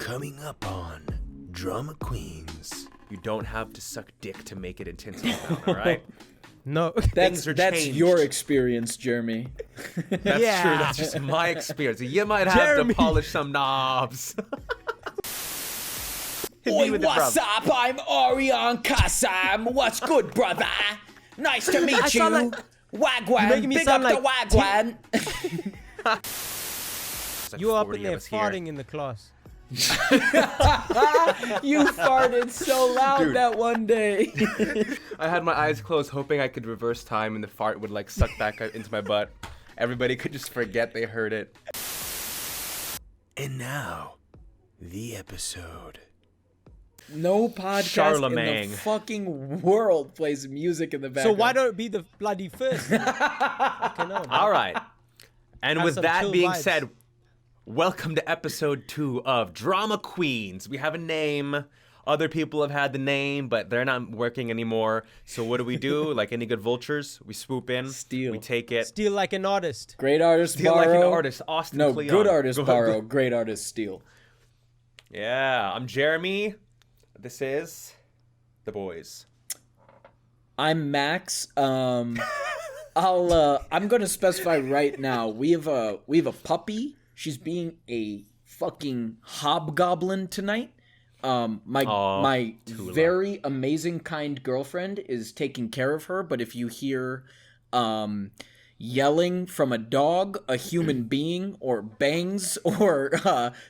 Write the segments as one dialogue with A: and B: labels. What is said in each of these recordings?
A: Coming up on Drama Queens.
B: You don't have to suck dick to make it in Tinseltown, all right?
C: No,
B: Things are
D: that's
B: changed.
D: your experience, Jeremy.
B: That's
C: Yeah.
B: true. That's just my experience. You might have
C: Jeremy.
B: to polish some knobs. Hit me
D: Oi,
B: with the
D: what's
B: drum.
D: up? I'm Orion Kassam. What's good, brother? Nice to meet you.
C: sound like-
D: Wagwan,
C: making me
D: big up
C: sound
D: the
C: like
D: Wagwan.
B: There's like
C: you were up
B: 40
C: in
B: of
C: there
B: us here.
C: farting in the class.
D: You farted so loud
B: Dude.
D: that one day.
B: I had my eyes closed, hoping I could reverse time and the fart would like suck back into my butt. Everybody could just forget they heard it.
A: And now, the episode.
D: No podcast in
B: Charlemagne.
D: the fucking world plays music in the
C: So
D: background.
C: why don't it be the bloody first? Fucking hell, man.
B: All right. And
C: Have
B: with
C: some
B: that
C: chill
B: being
C: vibes.
B: said, welcome to episode 2 of Drama Queens. We have a name. Other people have had the name, but they're not working anymore. So what do? Like any good vultures, we swoop in,
D: Steal.
B: we take it.
C: Steal like an artist.
D: Great artist
B: Steal
D: borrow.
B: like an artist, Austin
D: No,
B: Kleon.
D: good artist
B: Go-
D: borrow. Great artist steal.
B: Yeah, I'm Jeremy. This is the boys.
D: I'm Max. I'm gonna specify right now. We have a puppy. She's being a fucking hobgoblin tonight. My
B: Tula.
D: very amazing kind girlfriend is taking care of her, but if you hear yelling from a dog, a human being, or bangs, or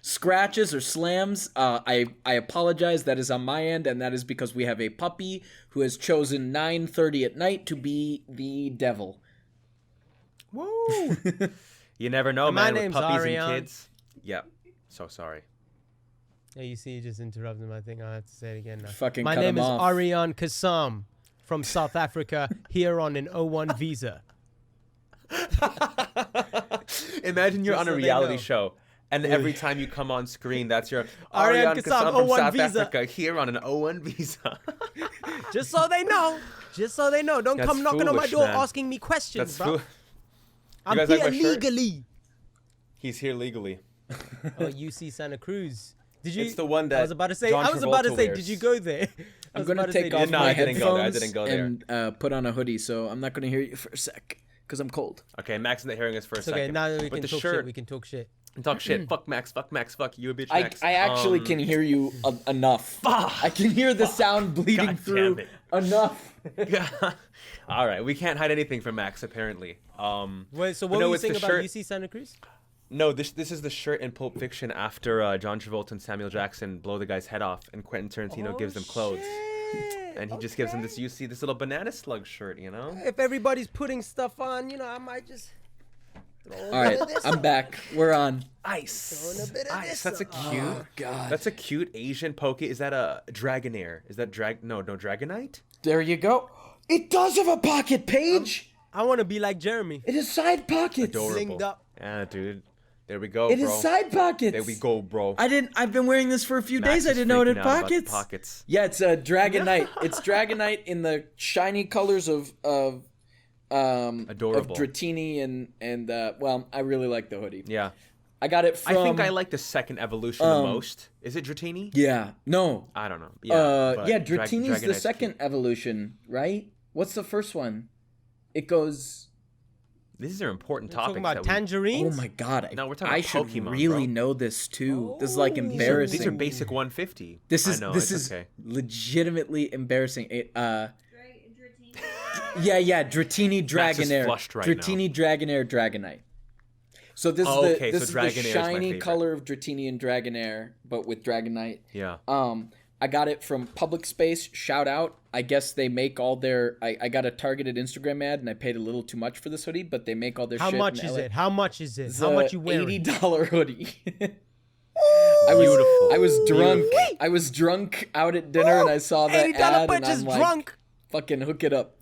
D: scratches or slams, I apologize. That is on my end, and that is because we have a puppy who has chosen 9:30 at night to be the devil.
B: Woo! You never know,
C: My
B: man. With
C: name's
B: puppies
C: Ariane.
B: and kids. Yep. So sorry.
C: Yeah, you see, you just interrupted me. I think I have to say it again now.
D: Fucking
C: My
D: cut
C: name
D: him
C: is
D: off.
C: Ariane Kassam from South Africa, here on an O1 visa.
B: Imagine you're
C: Just
B: on a
C: so they
B: reality
C: know.
B: show, and every time you come on screen, that's your
C: Ariane
B: Ariane
C: Kassam,
B: Kassam from
C: O1
B: South
C: visa.
B: Africa here on an O1 visa.
C: Just so they know. Just so they know. Don't
B: That's
C: come knocking on my
B: foolish,
C: door
B: man.
C: asking me questions,
B: That's
C: bro.
B: fool-
C: I'm
B: guys
C: here
B: like my shirt?
C: legally.
B: He's here legally.
C: Oh, UC Santa Cruz. Did you?
B: It's the one that
C: I was about to say.
B: John
C: I was about to
B: Travolta
C: say.
B: wears.
C: Did you go there? I
D: I'm
C: was
D: gonna
C: about to say,
D: take
C: did
D: off
C: you
B: No,
D: my
B: I didn't go there. I
D: headphones
B: didn't go there.
D: and put on a hoodie, so I'm not gonna hear you for a sec because I'm cold.
B: Okay, Max isn't hearing us for a
C: It's
B: second.
C: okay. Now we
B: but
C: can
B: the
C: talk
B: shirt,
C: shit. We can talk shit.
B: talk shit. Fuck Max. Fuck Max. Fuck you, a bitch.
D: I
B: Max.
D: actually can hear you enough. I can hear the sound bleeding
B: God
D: through
B: damn
D: enough.
B: All right, we can't hide anything from Max apparently.
C: Wait. So
B: but
C: what
B: no,
C: were you
B: it's the
C: saying about
B: shirt-
C: UC Santa Cruz?
B: No, this is the shirt in Pulp Fiction after John Travolta and Samuel Jackson blow the guy's head off, and Quentin Tarantino gives them clothes, and he just gives them this. You see this little banana slug shirt, you know?
C: If everybody's putting stuff on, I might just.
D: All right, I'm back. We're on.
B: Ice.
C: Throwing a bit of
B: Ice.
C: this
B: That's a
C: on.
B: cute.
D: Oh God.
B: That's a cute Asian poke. Is that a Dragonair? Is that no Dragonite?
D: There you go. It does have a pocket page.
C: I want to be like Jeremy.
D: It is side pockets.
B: Adorable.
C: Linked up.
B: Yeah, dude. There we go,
D: It
B: bro.
D: is side pockets.
B: There we go, bro.
D: I've been wearing this for a few
B: Max
D: days. I
B: is
D: didn't know it
B: freaking
D: had
B: out about the
D: pockets.
B: pockets.
D: Yeah, it's a Dragonite. It's Dragonite in the shiny colors of
B: Adorable.
D: Dratini and well, I really like the hoodie.
B: Yeah.
D: I got it from.
B: I think I like the second evolution the most. Is it Dratini?
D: Yeah. No.
B: I don't know. Yeah. but
D: Yeah. Dratini's the
B: Dragonite's
D: second evolution, right? What's the first one? It goes.
B: These are important
C: Talking
B: topics.
C: about
B: that we-
C: tangerines.
D: Oh my God!
B: No, we're talking
D: I
B: about
D: should
B: Pokemon,
D: really
B: bro.
D: know this too. This is like
C: Oh.
D: embarrassing.
B: These are basic 150.
D: This is
B: I know,
D: this
B: it's
D: is
B: okay.
D: legitimately embarrassing. Yeah, Dratini
B: Max is
D: Dragonair.
B: flushed right
D: Dratini Dragonair Dragonite. So this
B: Oh,
D: is
B: okay,
D: the
B: so
D: this is the
B: Dragonair is my
D: shiny
B: favorite.
D: color of Dratini and Dragonair, but with Dragonite.
B: Yeah.
D: I got it from Public Space. Shout out. I guess they make all their. I got a targeted Instagram ad and I paid a little too much for this hoodie, but they make all their
C: How
D: shit.
C: much
D: in
C: is
D: LA.
C: it? How much is it?
D: It's
C: How
D: a
C: much you wearing?
D: $80 hoodie.
B: Beautiful.
D: I was drunk.
B: Beautiful.
D: I was drunk out at dinner and I saw that
C: $80
D: ad and
C: purchase
D: I'm like,
C: drunk.
D: fucking hook it up.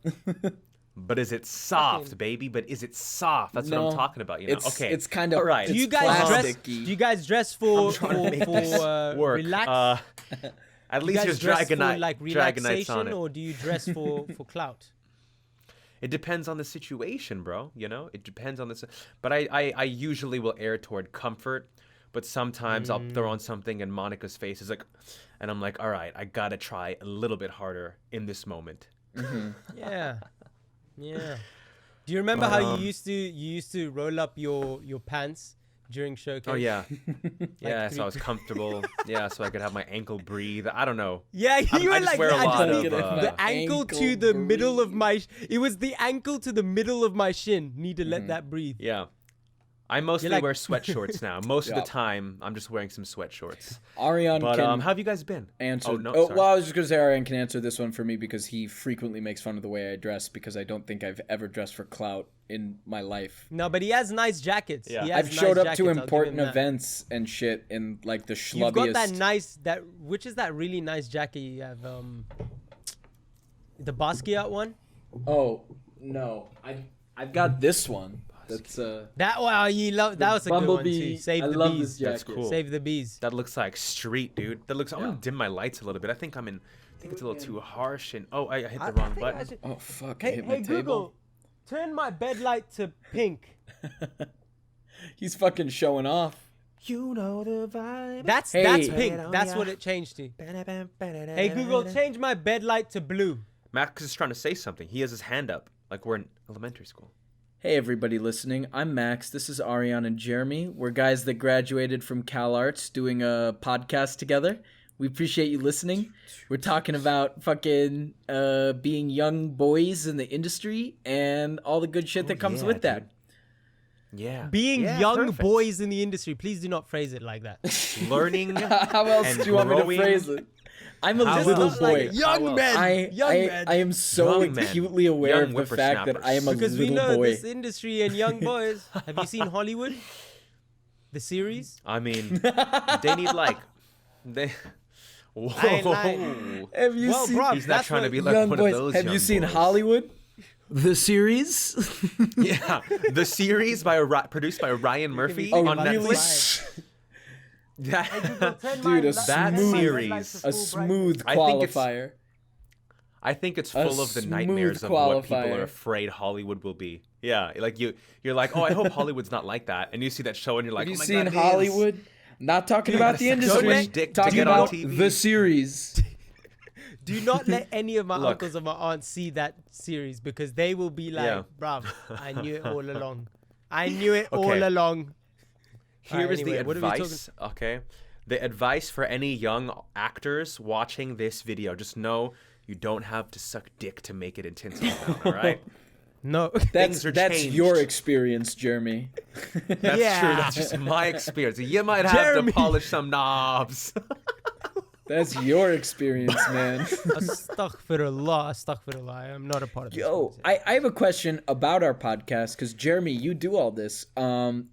B: But is it soft, baby? But is it soft? That's what
D: No,
B: I'm talking about. You know.
D: it's
B: Okay.
D: it's kind of
B: All right.
C: Do you
D: it's
C: guys dress?
D: plasticky.
C: Do you guys dress for
B: trying to make this work.
C: relax?
B: At
C: Do you
B: least
C: guys
B: there's
C: dress for
B: Dragonite.
C: like
B: Dragonite's
C: relaxation,
B: on it.
C: or do you dress for clout?
B: It depends on the situation, bro. You know, it depends on this. But I usually will err toward comfort. but sometimes I'll throw on something and Monica's face is like, and I'm like, all right, I gotta try a little bit harder in this moment.
C: Yeah. Yeah. Do you remember how you used to roll up your pants during showcase?
B: Oh yeah, yeah.
C: three-
B: So I was comfortable. Yeah, so I could have my ankle breathe. I don't know.
C: Yeah, you
B: I
C: were
B: just
C: like
B: wear a
C: I
B: lot
C: just
B: of,
C: need the ankle to the middle of my. It was the ankle to the middle of my shin. Need to let that breathe.
B: Yeah. I mostly
C: like-
B: wear sweat shorts now. Most of the time, I'm just wearing some sweat shorts.
D: Ariane
B: But
D: can
B: how have you guys been?
D: answer.
B: Oh, no,
D: well,
B: sorry.
D: I was just gonna say Ariane can answer this one for me because he frequently makes fun of the way I dress because I don't think I've ever dressed for clout in my life.
C: No, but he has nice jackets.
B: Yeah.
C: He has
D: I've
C: nice
D: showed up
C: jackets,
D: to
C: I'll give
D: important
C: him that.
D: events and shit in like the schlubbiest.
C: You've got that nice which is that really nice jacket you have? The Basquiat one.
D: Oh no, I've got this one. That's
C: That you love. That was a good one
D: Bumblebee.
C: too. Save
D: I
C: the
D: love
C: bees.
D: this jacket.
B: That's cool.
C: Save the bees.
B: That looks like street, dude. That looks. I'm gonna dim my lights a little bit. I think it's a little too harsh. And I hit the wrong button.
D: Oh fuck! I
C: Hey,
D: hit my
C: hey
D: table.
C: Google, turn my bed light to pink.
D: He's fucking showing off.
B: You know the vibe.
C: That's
D: Hey.
C: pink. That's what it changed to. Hey Google, change my bed light to blue.
B: Max is trying to say something. He has his hand up, like we're in elementary school.
D: Hey everybody listening, I'm Max. This is Ariane and Jeremy. We're guys that graduated from Calarts doing a podcast together. We appreciate you listening. We're talking about fucking being young boys in the industry and all the good shit that comes
B: yeah,
D: with that.
B: Yeah.
C: Being
B: Yeah,
C: young
B: perfect.
C: boys in the industry. Please do not phrase it like that.
B: Learning.
D: How else
B: and
D: do you want me to
B: growing.
D: phrase it? I'm a
B: How
D: little
B: else?
D: boy.
C: Young men. Young men.
D: I am so
B: Young men.
D: acutely aware
B: Young
D: of the fact that I am a
C: Because we
D: little
C: know
D: boy.
C: this industry and young boys. Have you seen Hollywood? The series?
B: I mean, they need they. Whoa.
C: I ain't lying.
D: Have you
C: Well,
D: seen
C: bro,
B: He's not
C: that's
B: trying to
C: what-
B: be like
D: Young
B: one
D: Boys?
B: of those.
D: Have you
B: young
D: seen
B: boys.
D: Hollywood? The series?
B: Yeah, the series produced by Ryan Murphy
D: Oh,
B: on
D: really?
B: Netflix. Yeah.
D: Dude,
B: That series.
D: A smooth
B: I think it's-
D: qualifier.
B: I think it's
D: A
B: full of the
D: smooth
B: nightmares of what people
D: qualifier.
B: are afraid Hollywood will be. Yeah, like you're like, oh, I hope Hollywood's not like that, and you see that show and you're like,
D: Have you
B: oh my
D: seen
B: God, it is.
D: Hollywood? Not talking about the
B: so
D: industry.
B: much dick to
D: Talking
B: get on
D: about
B: TV.
D: the series.
C: Do not let any of my
B: Look.
C: uncles or my aunts see that series because they will be like,
B: Yeah.
C: bruv, I knew it all along. I knew it all
B: Okay.
C: along.
B: Here
C: Alright,
B: is
C: anyway,
B: the
C: what are we
B: advice, okay? The advice for any young actors watching this video: just know you don't have to suck dick to make it in Tinseltown. All right?
C: No.
B: Things are
D: That's
B: changed.
D: your experience, Jeremy.
B: That's
C: Yeah.
B: true. That's just my experience. You might have
C: Jeremy.
B: to polish some knobs.
D: That's your experience, man.
C: Astaghfirullah. I am not a part of this.
D: Yo,
C: conversation.
D: I have a question about our podcast because Jeremy, you do all this.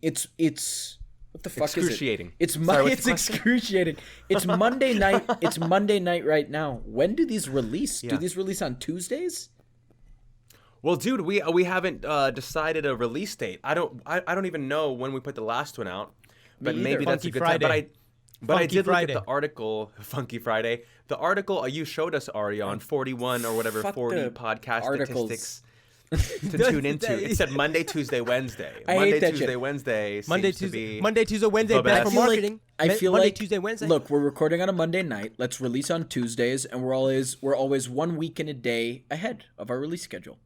D: It's what the fuck
B: Excruciating.
D: is it? It's
B: Sorry, what's
D: it's
B: the question?
D: excruciating. It's Monday night. It's Monday night right now. When do these release? Do
B: Yeah.
D: these release on Tuesdays?
B: Well, dude, we haven't decided a release date. I don't even know when we put the last one out. But
D: Me
B: maybe
D: either.
B: that's a
C: Funky
B: good time.
C: Friday.
B: But I
C: Funky
B: did
C: Friday.
B: look at the article, Funky Friday. The article you showed us, Ari, on 41 or whatever,
D: Fuck
B: 40
D: the
B: podcast
D: articles.
B: statistics to tune into. It said Monday, Tuesday, Wednesday.
D: I hate
B: Monday,
D: that
B: Tuesday,
D: shit.
B: Wednesday
C: Monday,
B: seems to
C: Tuesday,
B: be...
C: Monday, Tuesday, Wednesday,
B: the
C: bad
B: best.
C: for marketing.
D: I feel
C: Monday,
D: like
C: Tuesday, Wednesday.
D: Look, we're recording on a Monday night. Let's release on Tuesdays, and we're always 1 week and a day ahead of our release schedule.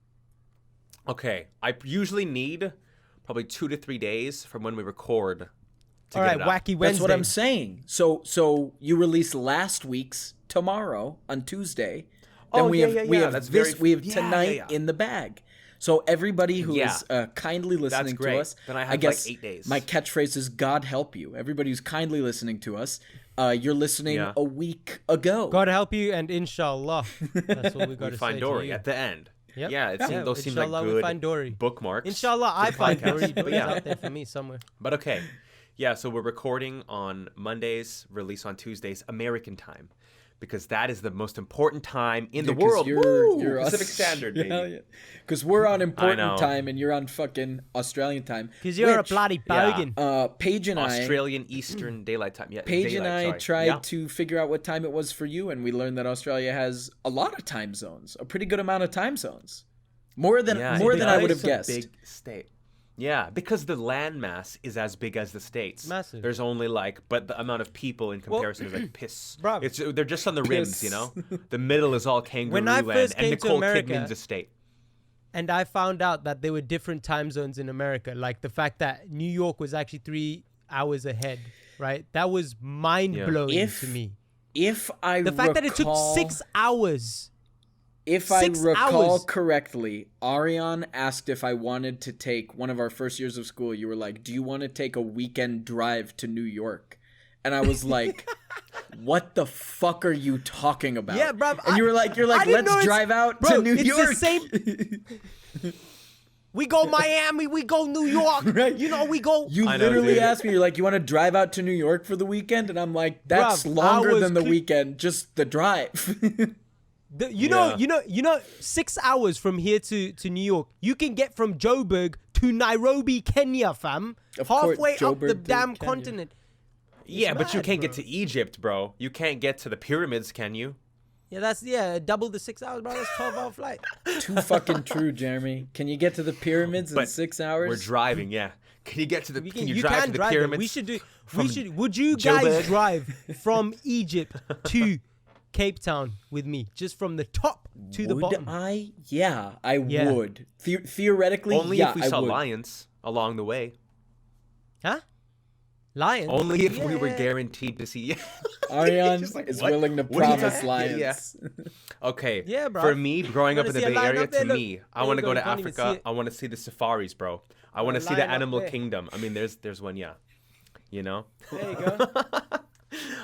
B: Okay, I usually need probably 2 to 3 days from when we record to
C: all
B: get
C: right,
B: it out.
C: wacky Wednesday.
D: That's what I'm saying. So you release last week's tomorrow on Tuesday. Then
B: Oh,
D: we
B: yeah,
D: have
B: yeah,
D: we
B: yeah.
D: have
B: That's
D: this
B: very-
D: we have
B: yeah,
D: tonight
B: yeah, yeah.
D: in the bag. So everybody who
B: Yeah.
D: is kindly listening
B: great.
D: to us,
B: Then I have,
D: guess
B: like, 8 days.
D: my catchphrase is God help you. Everybody who's kindly listening to us, you're listening
B: Yeah.
D: a week ago.
C: God help you and inshallah. That's what we got
B: We
C: to say
B: find
C: to
B: Dory
C: you.
B: at the end.
C: Yep.
B: Yeah, those seem like
C: Inshallah, we
B: good
C: find Dory.
B: bookmarks.
C: Inshallah, I
B: the
C: find
B: podcast.
C: Dory.
B: But
C: Dory's
B: yeah.
C: out there for me somewhere.
B: But okay. Yeah, so we're recording on Mondays, release on Tuesdays, American time. Because that is the most important time in the
D: Yeah, 'cause
B: world.
D: You're
B: Pacific Standard, baby.
D: Because we're on
B: know.
D: important time and you're on fucking Australian time.
C: Because you're a
D: Which,
C: bloody
B: yeah.
C: bogan.
D: Paige and
B: Australian Eastern Daylight Time. Yeah,
D: Paige and I
B: daylight, sorry.
D: tried
B: Yeah.
D: to figure out what time it was for you, and we learned that Australia has a lot of time zones, a pretty good amount of time zones, more than
B: Yeah,
D: more
B: it
D: than I
B: is
D: would have
B: a
D: guessed.
B: Big state. Yeah, because the landmass is as big as the states.
C: Massive.
B: There's only but the amount of people in comparison is like piss.
C: Bruv.
B: They're just on the rims, you know. The middle is all kangaroo
C: When I
B: land,
C: first
B: and
C: came to
B: Nicole
C: America-
B: Kidman's a state.
C: And I found out that there were different time zones in America. Like the fact that New York was actually 3 hours ahead, right? That was mind-blowing to me.
D: If I
C: The fact that it took
D: recall-
C: 6 hours.
D: If
C: 6
D: I recall
C: hours.
D: correctly, Ariane asked if I wanted to take one of our first years of school. You were like, "Do you want to take a weekend drive to New York?" And I was like, "What the fuck are you talking about?"
C: Yeah, bruv,
D: And you're like,
C: I didn't know
D: "Let's
C: it's-
D: drive out
C: Bro,
D: to New
C: it's
D: York."
C: the same. We go Miami, we go New York.
D: Right.
C: You know, we go.
D: You
B: I know,
D: literally
B: dude.
D: asked me, you're like, "You want to drive out to New York for the weekend?" And I'm like, "That's
C: Bruv,
D: longer
C: I was
D: than the
C: cle-
D: weekend, just the drive."
C: You know, 6 hours from here to New York. You can get from Joburg to Nairobi, Kenya, fam.
D: Of course,
C: Halfway up the
D: Joburg to
C: damn
D: Kenya.
C: continent.
B: Yeah, but you
C: mad,
B: can't
C: bro.
B: get to Egypt, bro. You can't get to the pyramids, can you?
C: Yeah, double the 6 hours, bro. That's 12-hour flight.
D: Too fucking true, Jeremy. Can you get to the pyramids in
B: But
D: 6 hours?
B: We're driving, yeah. Can you get to the? Can you
C: You
B: drive
C: can
B: to the
C: drive them.
B: pyramids?
C: We should do.
B: from
C: Would you guys
B: Joburg?
C: drive from Egypt to Cape Town with me, just from the top to the
D: Would
C: bottom?
D: I? Yeah, I
C: Yeah.
D: would. Theoretically,
B: Only
D: yeah,
B: if we
D: I
B: saw
D: would.
B: lions along the way.
C: Huh? Lions?
B: Only if we were
C: Yeah.
B: guaranteed to see.
D: Ariane
B: Just like,
D: is
B: what?
D: willing to
B: What are you
D: promise
B: talking-
D: lions.
B: Okay.
C: Yeah, bro.
B: For me, growing up
C: Wanna
B: in the
C: see a
B: Bay
C: lion
B: Area,
C: up there?
B: to
C: Look.
B: me, I
C: There
B: want
C: you
B: to
C: go,
B: go to
C: you can't even see
B: Africa.
C: it.
B: I want to see the safaris, bro. I want to
C: a
B: see the
C: lion up
B: animal
C: there.
B: kingdom. I mean, there's one, yeah. You know.
C: There you go.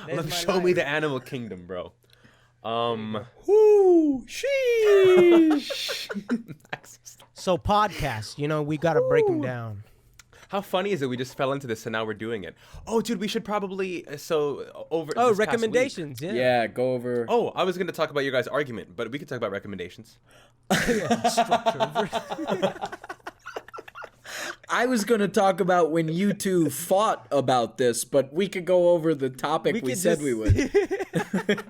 C: There's my
B: Show me
C: lion.
B: the animal kingdom, bro.
D: Whoo, sheesh.
C: So podcasts, we got to break them down.
B: How funny is it? We just fell into this and now we're doing it. Oh, dude, we should probably over.
C: Oh,
B: this past week-
C: recommendations. Yeah.
D: Yeah, go over.
B: Oh, I was going to talk about your guys' argument, but we could talk about recommendations.
D: I was going to talk about when you two fought about this, but we could go over the topic we
C: could
D: said
C: just-
D: we would.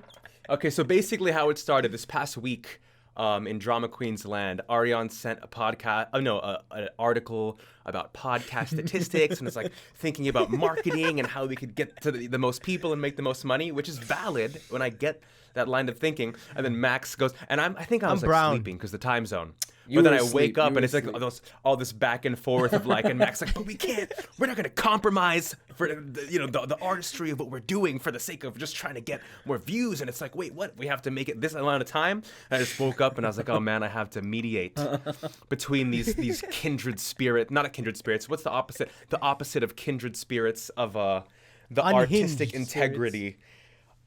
B: Okay, so basically how it started this past week in Drama Queen's Land, Ariane sent a podcast, an article about podcast statistics, and it's like thinking about marketing and how we could get to the most people and make the most money, which is valid when I get that line of thinking. And then Max goes, and I think I was like
C: brown.
B: sleeping because the time zone.
D: You
B: But then
D: were
B: I
D: asleep,
B: wake up
D: you
B: and
D: were
B: it's like
D: asleep.
B: all this back and forth of like, and Max like, but we can't, we're not going to compromise for the artistry of what we're doing for the sake of just trying to get more views. And it's like, wait, what? We have to make it this amount of time? And I just woke up and I was like, oh man, I have to mediate between these kindred spirit, not a kindred spirits. What's the opposite? The opposite of kindred spirits of the
C: Unhinged
B: artistic integrity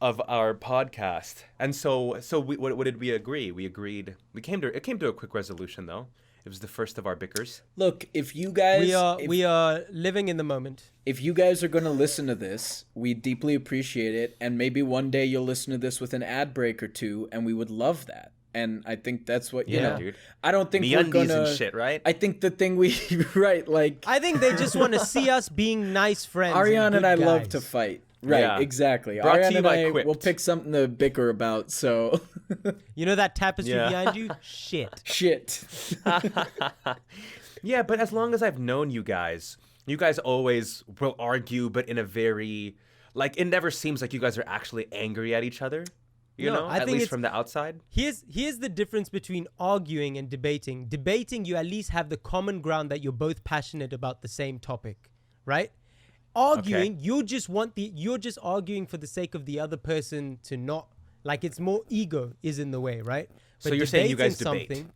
B: of our podcast. And so what did we agree? We agreed. It came to a quick resolution though. It was the first of our bickers.
D: Look, if you guys
C: We are living in the moment.
D: if you guys are going to listen to this, we deeply appreciate it, and maybe one day you'll listen to this with an ad break or two, and we would love that. And I think that's what you
B: Yeah,
D: know.
B: dude.
D: I don't think we're
B: MeUndies
D: gonna
B: and shit, right?
D: I think the thing we right like
C: I think they just want to see us being nice friends.
D: Ariane and
C: good
D: I love
C: guys.
D: to fight. Right,
B: Yeah.
D: exactly.
B: Brought to
D: Ariane
B: you
D: and
B: by
D: I
B: Quipped.
D: will pick something to bicker about. So
C: You know that tapestry
B: Yeah.
C: behind you? Shit.
D: shit.
B: Yeah, but as long as I've known you guys always will argue, but in a very like it never seems like you guys are actually angry at each other. You
C: No,
B: know,
C: I
B: at
C: think
B: least
C: it's-
B: from the outside.
C: Here's the difference between arguing and debating. Debating, you at least have the common ground that you're both passionate about the same topic, right? Arguing, you're just arguing for the sake of the other person to not like it's more ego is in the way, right?
B: So you're saying you guys
C: debating
B: debate?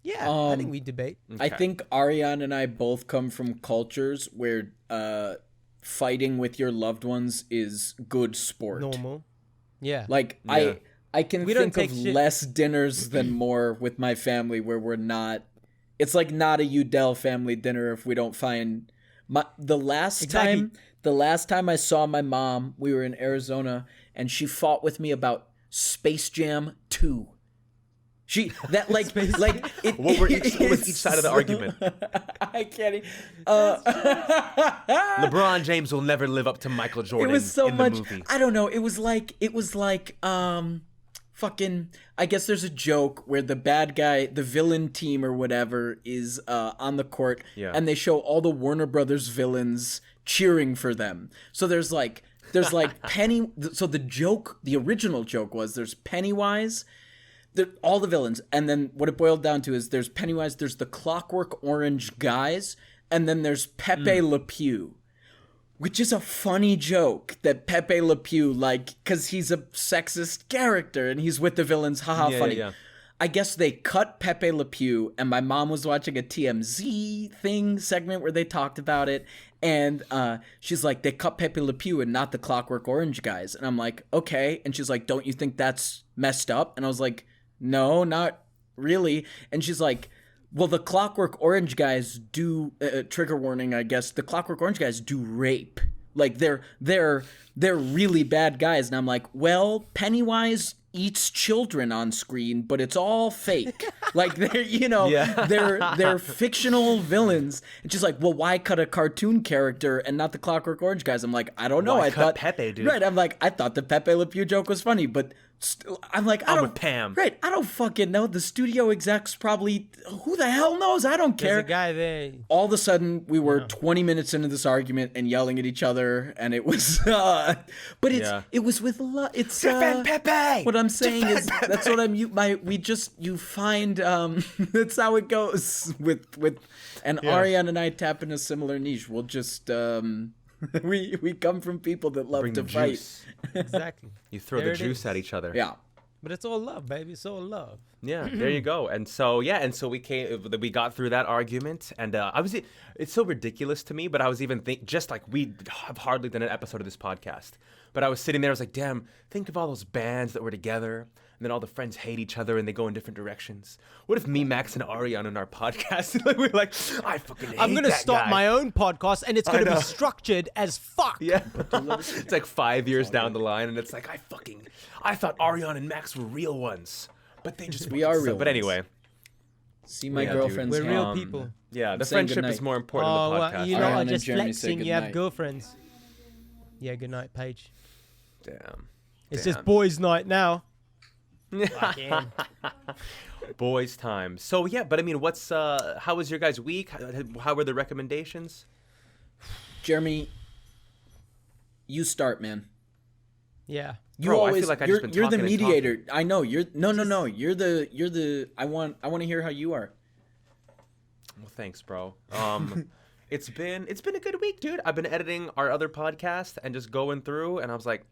C: Yeah, I think we debate.
D: I think Ariane and I both come from cultures where fighting with your loved ones is good sport.
C: Normal. Yeah.
D: Like
B: Yeah.
D: I can
C: We don't
D: think of
C: take shit.
D: less dinners than more with my family where we're not. It's like not a Udell family dinner if we don't find the last
C: Exactly.
D: time I saw my mom, we were in Arizona and she fought with me about Space Jam 2. She that like it,
B: What was each side of the argument?
D: I can't.
B: LeBron James will never live up to Michael Jordan
D: It was so
B: in the
D: much.
B: movie.
D: I don't know. It was like fucking, I guess there's a joke where the bad guy, the villain team or whatever, is on the court, and they show all the Warner Brothers villains cheering for them. So there's like Penny. So the original joke was there's Pennywise, all the villains, and then what it boiled down to is there's Pennywise, there's the Clockwork Orange guys, and then there's Pepe Le Pew. Which is a funny joke that Pepe Le Pew, like, because he's a sexist character and he's with the villains, haha, funny. Yeah. I guess they cut Pepe Le Pew, and my mom was watching a TMZ segment where they talked about it, and she's like, they cut Pepe Le Pew and not the Clockwork Orange guys. And I'm like, okay. And she's like, don't you think that's messed up? And I was like, no, not really. And she's like, well, the Clockwork Orange guys do trigger warning, I guess. The Clockwork Orange guys do rape. Like they're really bad guys. And I'm like, well, Pennywise eats children on screen, but it's all fake. Like they're fictional villains. And she's like, well, why cut a cartoon character and not the Clockwork Orange guys? I'm like, I don't know.
B: I thought Pepe, dude.
D: Right. I'm like, I thought the Pepe Le Pew joke was funny, but I'm like,
B: I'm with Pam.
D: Right. I don't fucking know. The studio execs probably, who the hell knows? I don't care.
C: There's a guy there.
D: All of a sudden, we were 20 minutes into this argument and yelling at each other, and it was, but it was with love. It's
B: Pepe.
D: What I'm saying is that's what I'm. You find. That's how it goes with, and Ariane and I tap in a similar niche. We'll just we come from people that love to fight.
C: Exactly.
B: You throw the juice at each other.
D: Yeah.
C: But it's all love, baby. It's all love.
B: Yeah, there you go. And so we got through that argument, and it's so ridiculous to me, but I was even just like, we have hardly done an episode of this podcast, but I was sitting there, I was like, damn, think of all those bands that were together, and then all the friends hate each other and they go in different directions. What if me, Max, and Ariane on our podcast, we're like, I fucking hate
C: I'm gonna
B: that
C: start
B: guy.
C: my own podcast, and it's gonna be structured as fuck.
B: Yeah. It's like 5 years down the line, and it's like, I thought Ariane and Max were real ones, but they just
D: we are real.
B: But anyway,
D: see my girlfriend's
C: we're real people.
B: Yeah, the friendship is more important than the podcast.
C: Well, you know,
D: Ariane
C: are
D: and
C: just
D: Jeremy
C: flexing.
D: say
C: You have
D: goodnight.
C: girlfriends. Yeah, good night, Paige.
B: Damn.
C: It's just boys' night now.
B: Boys' time. So yeah, but I mean, how was your guys' week? How were the recommendations?
D: Jeremy, you start, man.
C: Yeah.
D: You
B: Bro,
D: always,
B: I feel like
D: you're
B: just been
D: the
B: talking and
D: mediator.
B: talking.
D: I know you're no. You're the. I want to hear how you are.
B: Well, thanks, bro. It's been a good week, dude. I've been editing our other podcast and just going through, and I was like,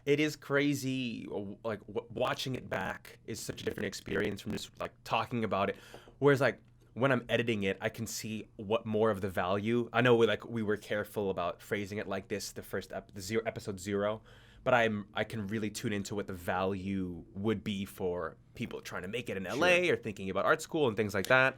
B: it is crazy. Like watching it back is such a different experience from just like talking about it. Whereas like when I'm editing it, I can see what more of the value. I know we were careful about phrasing it like this, the first episode 0, but I can really tune into what the value would be for people trying to make it in LA or thinking about art school and things like that.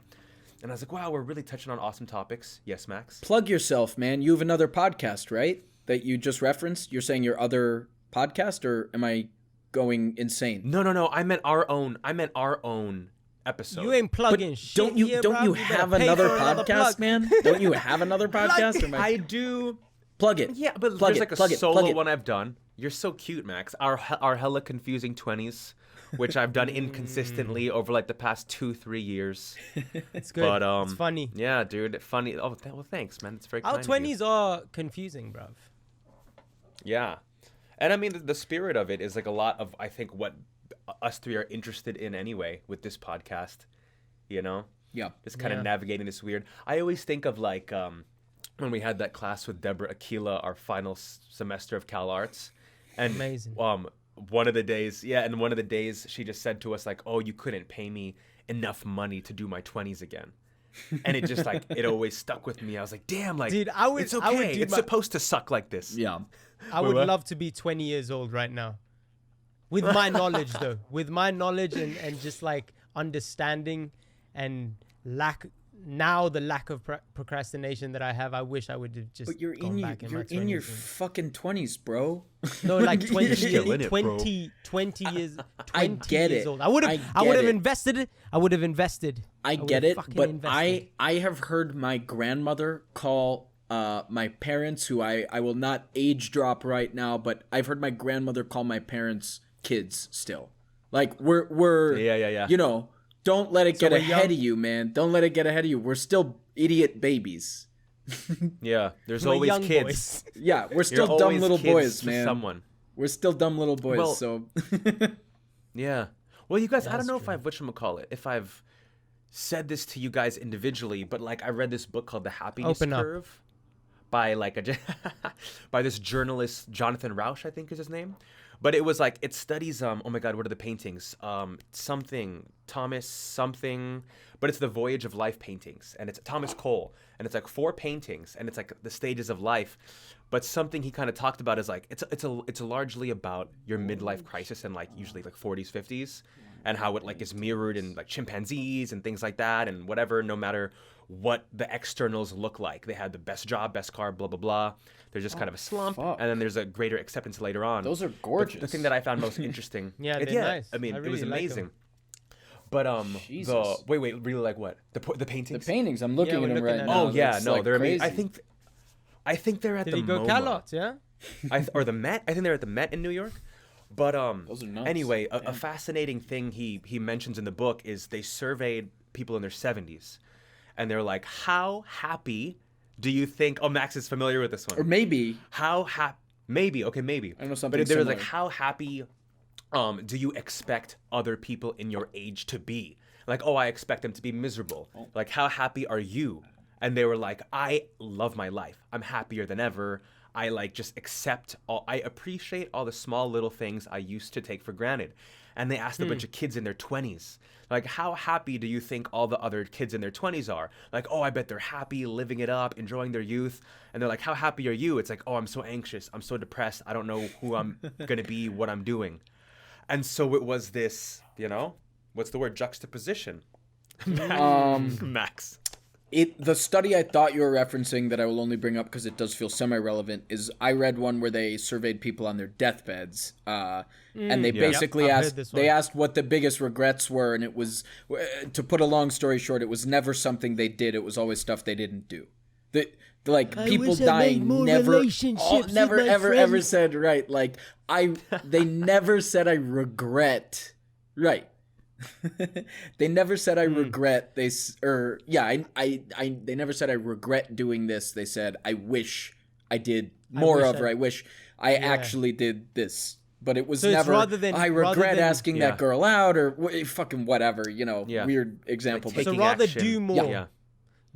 B: And I was like, wow, we're really touching on awesome topics. Yes, Max?
D: Plug yourself, man. You have another podcast, right? That you just referenced. You're saying your other podcast, or am I going insane?
B: No. I meant our own episode.
C: You ain't plugging shit.
D: Don't you have another podcast, man? Don't you have another podcast?
B: I do.
D: Plug it.
B: Yeah, but there's like a solo one I've done. You're so cute, Max. Our hella confusing 20s, which I've done inconsistently over like the past 2-3 years.
C: It's good.
B: But
C: it's funny.
B: Yeah, dude, funny. Oh, well, thanks, man. It's very
C: Our
B: kind of you.
C: 20s are confusing, bruv.
B: Yeah. And I mean, the spirit of it is like a lot of, I think, what us three are interested in anyway with this podcast, you know?
D: Yeah.
B: Just kind of navigating this weird. I always think of like when we had that class with Deborah Aquila, our final semester of Calarts. And
C: amazing.
B: One of the days she just said to us like, oh, you couldn't pay me enough money to do my 20s again. And it just like, it always stuck with me. I was like, damn, like,
C: dude,
B: it's okay. It's supposed to suck like this.
D: Yeah.
C: I would love to be 20 years old right now. With my knowledge, though. With my knowledge and just like understanding and lack of procrastination that I have, I wish I would have just
D: But you're
C: gone back in my 20s.
D: in your fucking 20s, bro.
C: No, like 20,
B: Still in it, bro.
C: 20 years, 20
D: I get
C: years
D: it.
C: old. I would have invested it.
D: I get it, but I have heard my grandmother call my parents, who I will not age drop right now, but I've heard my grandmother call my parents kids still. Like we're
B: Yeah.
D: you know, don't let it get
C: we're
D: ahead
C: young.
D: of you, man. Don't let it get ahead of you. We're still idiot babies.
B: Yeah, there's
C: We're
B: always
C: young
B: kids.
C: boys.
D: Yeah, we're
B: You're
D: still dumb
B: always
D: little
B: kids
D: boys,
B: for
D: man.
B: someone.
D: We're still dumb little boys.
B: Well,
D: so
B: Yeah. Well, you guys, I don't
C: That's
B: know if
C: true.
B: if I've said this to you guys individually, but like I read this book called The Happiness
C: Open up.
B: Curve by by this journalist Jonathan Rauch, I think is his name. But it was like it studies oh my god, what are the paintings? Something Thomas something, but it's the Voyage of Life paintings, and it's Thomas Cole, and it's like 4 paintings, and it's like the stages of life. But something he kind of talked about is like it's largely about your midlife crisis and like usually like 40s, 50s, and how it like is mirrored in like chimpanzees and things like that, and whatever. No matter what the externals look like, they had the best job, best car, blah blah blah. There's just kind of a slump,
D: fuck.
B: and then there's a greater acceptance later on.
D: those are
B: But
D: gorgeous.
B: the thing that I found most interesting,
C: Yeah,
B: it-
C: they're nice.
B: I mean,
C: I
B: it was
C: really like 'em.
B: amazing. But
D: Jesus.
B: wait, really like what? The
D: the
B: paintings?
D: paintings, I'm looking
C: Yeah,
D: at
C: we're
D: them
C: looking
D: right
C: at
D: now.
B: Oh yeah,
D: That's,
B: no,
D: like,
B: they're amazing.
D: crazy.
B: I think they're at
C: Did
B: the
C: he go
B: MoMA.
C: Calarts? Yeah.
B: Or the Met. I think they're at the Met in New York. But
D: Those are nuts.
B: anyway, a
D: Damn.
B: fascinating thing he mentions in the book is they surveyed people in their 70s, and they're like, how happy do you think? Oh, Max is familiar with this one.
D: Or maybe
B: How happy? Maybe. Okay, maybe.
D: I know something
B: But there was like,
D: similar.
B: how happy do you expect other people in your age to be? Like, oh, I expect them to be miserable. Like, how happy are you? And they were like, I love my life. I'm happier than ever. I like just accept I appreciate all the small little things I used to take for granted. And they asked a bunch of kids in their 20s, like, how happy do you think all the other kids in their 20s are? Like, oh, I bet they're happy, living it up, enjoying their youth. And they're like, how happy are you? It's like, oh, I'm so anxious. I'm so depressed. I don't know who I'm going to be, what I'm doing. And so it was this, what's the word? Juxtaposition. Max.
D: the study I thought you were referencing that I will only bring up because it does feel semi-relevant is I read one where they surveyed people on their deathbeds, and they basically
C: I've heard
D: asked
C: this
D: they
C: one.
D: asked what the biggest regrets were, and it was, to put a long story short, it was never something they did. It was always stuff they didn't do. Like people
C: wish I
D: dying
C: made more
D: never
C: relationships
D: never
C: with my
D: ever
C: friends.
D: said right. Like they never said I regret. Right. They never said I regret. They never said I regret doing this. They said I wish I did more
C: wish
D: of, or
C: I-
D: I wish I actually did this. But it was
C: So it's
D: never.
C: rather than-
D: I
C: rather
D: regret
C: than-
D: asking
B: Yeah.
D: that girl out, or fucking whatever.
B: Yeah.
D: Weird example.
B: Like
D: but
C: So
B: taking
C: rather
B: action.
C: do more.
B: Yeah.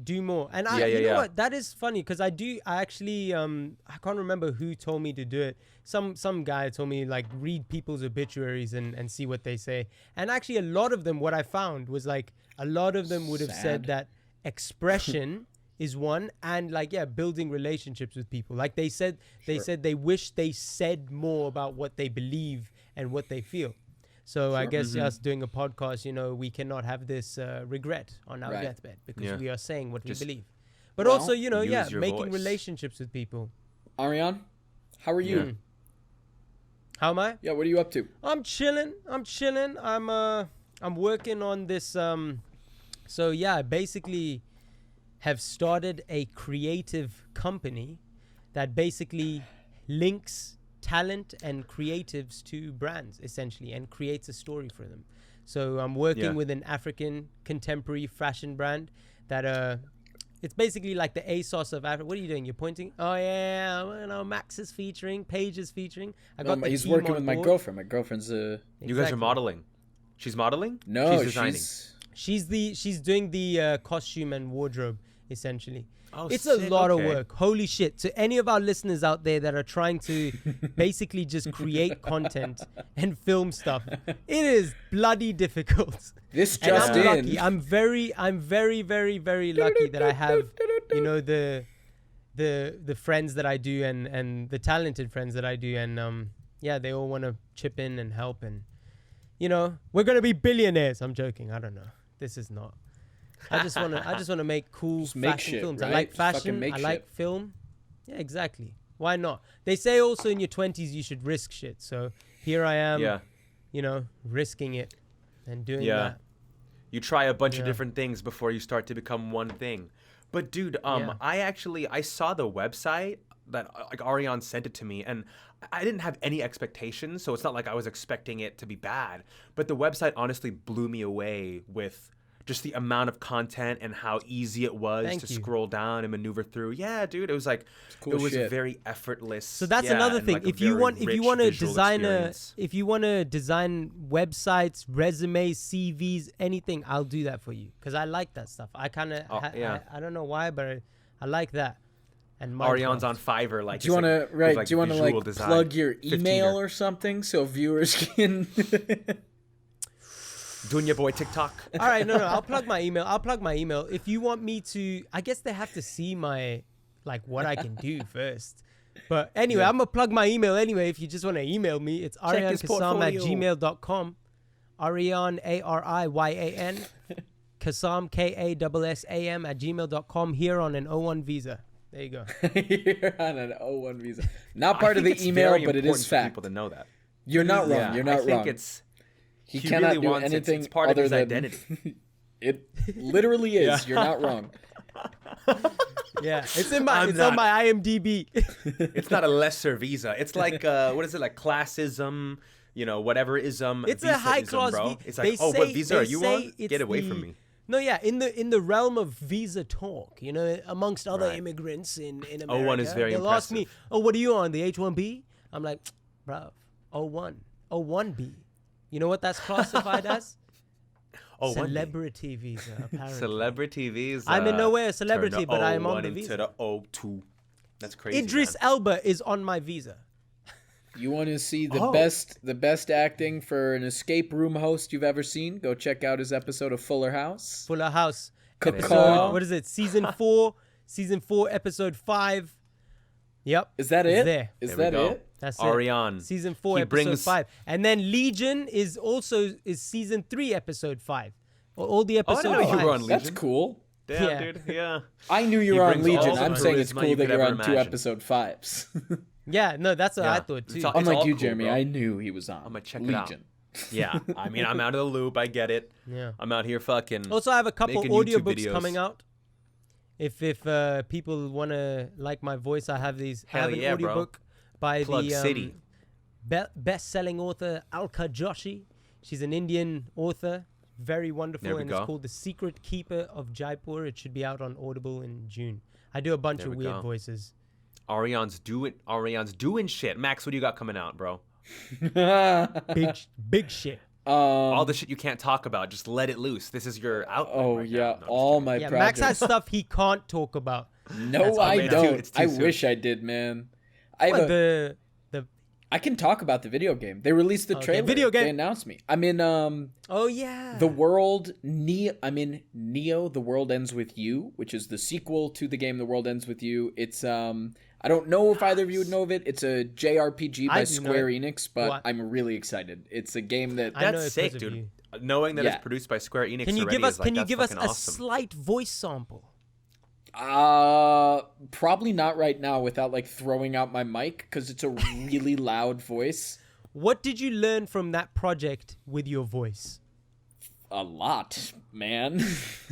C: Do more. And
B: Yeah,
C: you know
B: yeah.
C: what? That is funny because I actually I can't remember who told me to do it. Some guy told me like read people's obituaries and see what they say. And actually a lot of them, what I found was like a lot of them would have said
D: Sad.
C: that expression is one, and like building relationships with people. Like they said they wish they said more about what they believe and what they feel. So I guess us doing a podcast, we cannot have this regret on our
D: Right.
C: deathbed because
B: Yeah.
C: we are saying what
B: Just-
C: we believe. But
D: Well,
C: also,
B: use your
C: making
B: voice.
C: relationships with people.
D: Ariane, how are you?
C: How am I?
D: Yeah, what are you up to?
C: I'm chilling. I'm working on this. I basically have started a creative company that basically links talent and creatives to brands essentially and creates a story for them. So I'm working with an African contemporary fashion brand that it's basically like the ASOS of Africa. What are you doing? You're pointing? Oh yeah, Max is featuring, Paige is featuring. I got the
D: He's
C: team
D: working
C: on
D: with my
C: board.
D: girlfriend. My girlfriend's
B: You guys are
C: Exactly.
B: modeling. She's modeling?
D: no,
B: She's designing.
C: She's doing the costume and wardrobe essentially.
B: Oh,
C: It's a
B: sick.
C: lot
B: Okay.
C: of work. Holy shit. To any of our listeners out there that are trying to basically just create content and film stuff, it is bloody difficult.
D: This
C: And
D: just
C: I'm
D: in.
C: lucky. I'm very, very, very lucky that I have, the friends that I do and the talented friends that I do, and they all want to chip in and help, and we're gonna be billionaires. I'm joking. I don't know. This is not. I just wanna make cool
D: make
C: fashion
D: shit,
C: films. I
D: right?
C: like
D: Just fucking
C: fashion.
D: make
C: I like
D: shit.
C: film. Yeah, exactly. Why not? They say also in your 20s you should risk shit. So here I am.
B: Yeah.
C: Risking it and doing
B: Yeah.
C: that.
B: You try a bunch of
C: Yeah.
B: different things before you start to become one thing. But dude,
C: Yeah.
B: I saw the website like Ariane sent it to me, and I didn't have any expectations, so it's not like I was expecting it to be bad. But the website honestly blew me away with just the amount of content and how easy it was to scroll down and maneuver through. Yeah, dude, it was like
D: cool
B: it was
D: shit.
B: very effortless.
C: So that's another thing.
B: Like
C: if you want to design websites, resumes, CVs, anything, I'll do that for you because I like that stuff. I kind of I don't know why, but I like that. And
B: Ariane's on Fiverr. Like,
D: do you want to
B: like,
D: do you want to like plug your email or something so viewers can?
B: Doing your boy TikTok.
C: All right, no, I'll plug my email. If you want me to, I guess they have to see my, like, what I can do first. But anyway, I'm going to plug my email anyway. If you just want to email me, it's ariankasam@gmail.com. Ariane, ARIYAN. Kasam, KASSAM @gmail.com here on an O1 visa. There you go.
D: You're on an O1 visa. Not part of the email, but it is fact.
B: People to know that.
D: You're not wrong.
B: Yeah,
D: You're not wrong.
B: I think
D: he cannot
B: really
D: do anything
B: it's part
D: other
B: of his
D: than
B: identity.
D: It literally is. You're not wrong.
C: Yeah, it's on my IMDb.
B: It's not a lesser visa. It's like what is it, like classism, whatever ism.
C: It's a high class visa.
B: It's like, what visa are you on? Get away from me.
C: No, yeah, in the realm of visa talk, amongst other immigrants in America.
B: O1 is very
C: they'll
B: impressive.
C: ask me, what are you on, the H1B? I'm like, bruv, O1B. You know what that's classified as? Celebrity visa, apparently.
B: Celebrity visa.
C: I'm in no way a celebrity, but I am on the visa.
B: Into the O2. That's crazy.
C: Idris Elba is on my visa.
D: You want to see the best acting for an escape room host you've ever seen? Go check out his episode of Fuller House.
C: Fuller House.
D: Episode,
C: what is it? Season 4, episode 5. Yep.
D: Is that it?
C: There.
D: Is that it?
C: That's
B: Ariane.
C: It. Season 4, episode 5. And then Legion is season 3, episode 5. All the episodes.
B: I didn't know you were on Legion.
D: That's cool.
B: Damn, dude. Yeah.
D: I knew you were on Legion. I'm saying
B: charisma
D: it's cool
B: you
D: that
B: could
D: you're
B: ever
D: on 2
B: imagine.
D: episode 5s.
C: Yeah, no, that's what I thought too.
D: Unlike you,
B: cool,
D: Jeremy,
B: bro.
D: I knew he was on
B: I'm gonna check
D: Legion.
B: it out. Yeah, I mean, I'm out of the loop. I get it.
C: Yeah.
B: I'm out here fucking.
C: Also, I have a couple
B: making YouTube
C: audiobooks
B: videos.
C: coming out. If people want to like my voice, I have these.
B: Hell
C: I have an
B: yeah, bro.
C: audiobook by
B: Plug
C: the
B: City.
C: best-selling author Alka Joshi. She's an Indian author, very wonderful,
B: There we
C: and
B: go.
C: it's called The Secret Keeper of Jaipur. It should be out on Audible in June. I do a bunch
B: There
C: of
B: we
C: weird
B: go.
C: voices.
B: Ariane's doing shit. Max, what do you got coming out, bro?
C: Big shit.
B: All the shit you can't talk about, just let it loose. This is your outlet.
D: Oh
B: right
D: yeah,
B: now. No, I'm just
D: all
B: kidding.
D: my
C: Yeah,
D: projects.
C: Max has stuff he can't talk about.
D: No, I
B: man,
D: don't.
B: it's too
D: I
B: soon.
D: wish I did, man. I
C: What,
D: have
C: the
D: I can talk about the video game. They released the trailer.
C: video game.
D: They announced me. I'm in
C: oh yeah,
D: The World I'm in Neo, The World Ends With You, which is the sequel to the game The World Ends With You. It's I don't know if either of you would know of it. It's a JRPG by
C: I do know
D: Square
C: it.
D: Enix, but
C: What?
D: I'm really excited. It's a game that
C: I know
B: That's
C: it
B: sick,
C: because of
B: dude.
C: you.
B: Knowing that
D: Yeah.
B: it's produced by Square Enix
C: Can you
B: already
C: give us?
B: is like,
C: Can you
B: that's
C: give us
B: fucking
C: a
B: awesome.
C: slight voice sample?
D: probably not right now without like throwing out my mic because it's a really loud voice.
C: What did you learn from that project with your voice?
D: A lot, man.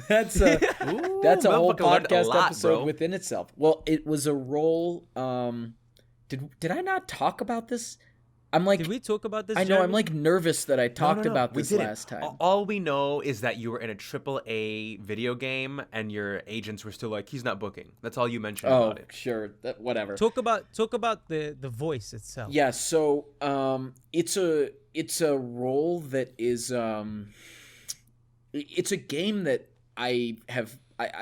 D: that's a whole
B: motherfucker learned a
D: podcast
B: lot,
D: episode
B: bro.
D: within itself. Well, it was a role. Did I not talk about this? I'm like,
C: Did we talk about this?
D: I know. I'm
C: Jeremy?
D: like nervous that I talked
B: No.
D: about
B: We
D: this
B: didn't.
D: last time.
B: All we know is that you were in a AAA video game and your agents were still like, he's not booking. That's all you mentioned
D: Oh,
B: about it.
D: sure. Whatever.
C: talk about the voice itself.
D: Yeah. So, it's a role that is it's a game that I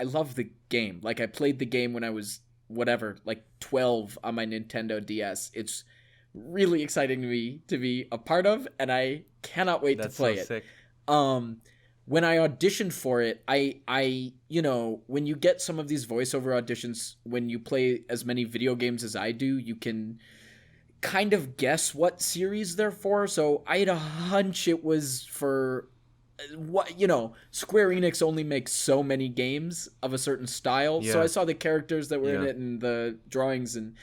D: love the game. Like I played the game when I was whatever, like 12 on my Nintendo DS. It's really exciting to be a part of, and I cannot wait
B: That's
D: to play
B: so
D: it.
B: sick.
D: When I auditioned for it, I when you get some of these voiceover auditions, when you play as many video games as I do, you can kind of guess what series they're for. So I had a hunch it was for Square Enix only makes so many games of a certain style. So
B: Yeah.
D: I saw the characters that were in
B: Yeah.
D: it and the drawings, and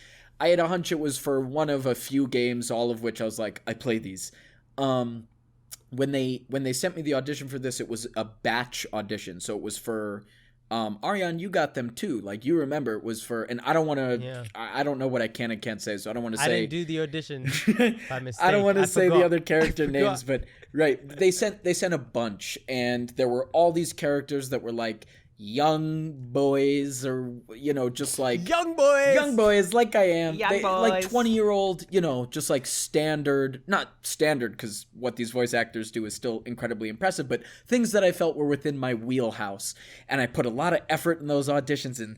D: I had a hunch it was for one of a few games, all of which I was like, I play these. When they sent me the audition for this, it was a batch audition. So it was for Ariane, you got them too. Like, you remember it was for, and I don't want to,
C: Yeah.
D: I don't know what I can and can't say, so I don't want to say.
C: I didn't do the audition by mistake.
D: I don't want to say
C: forgot.
D: the other character
C: I
D: names,
C: forgot.
D: but right, they sent a bunch, and there were all these characters that were like young boys, or just like
C: Young boys,
D: like I am,
B: Young
D: like
B: boys.
D: 20-year-old, just like standard, not standard, because what these voice actors do is still incredibly impressive, but things that I felt were within my wheelhouse, and I put a lot of effort in those auditions, and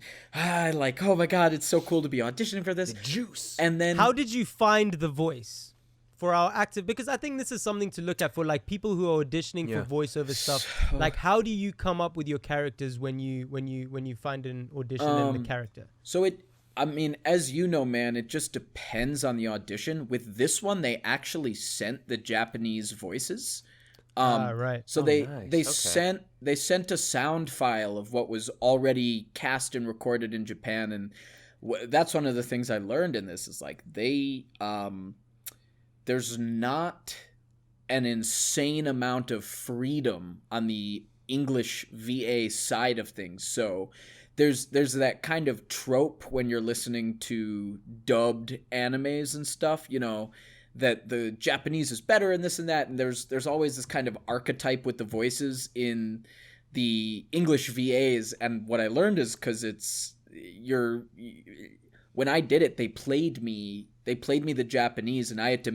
D: like, oh my god, it's so cool to be auditioning for this.
B: Juice.
D: And then
C: How did you find the voice for our active? Because I think this is something to look at for like people who are auditioning for voiceover stuff. Like, how do you come up with your characters when you find an audition and the character?
D: So I mean, as you know, man, it just depends on the audition. With this one, they actually sent the Japanese voices.
C: Right.
D: So
B: nice.
D: they sent a sound file of what was already cast and recorded in Japan, and that's one of the things I learned in this is like there's not an insane amount of freedom on the English VA side of things. So there's that kind of trope when you're listening to dubbed animes and stuff, that the Japanese is better and this and that, and there's always this kind of archetype with the voices in the English VAs. And what I learned is because when I did it, they played me the Japanese, and I had to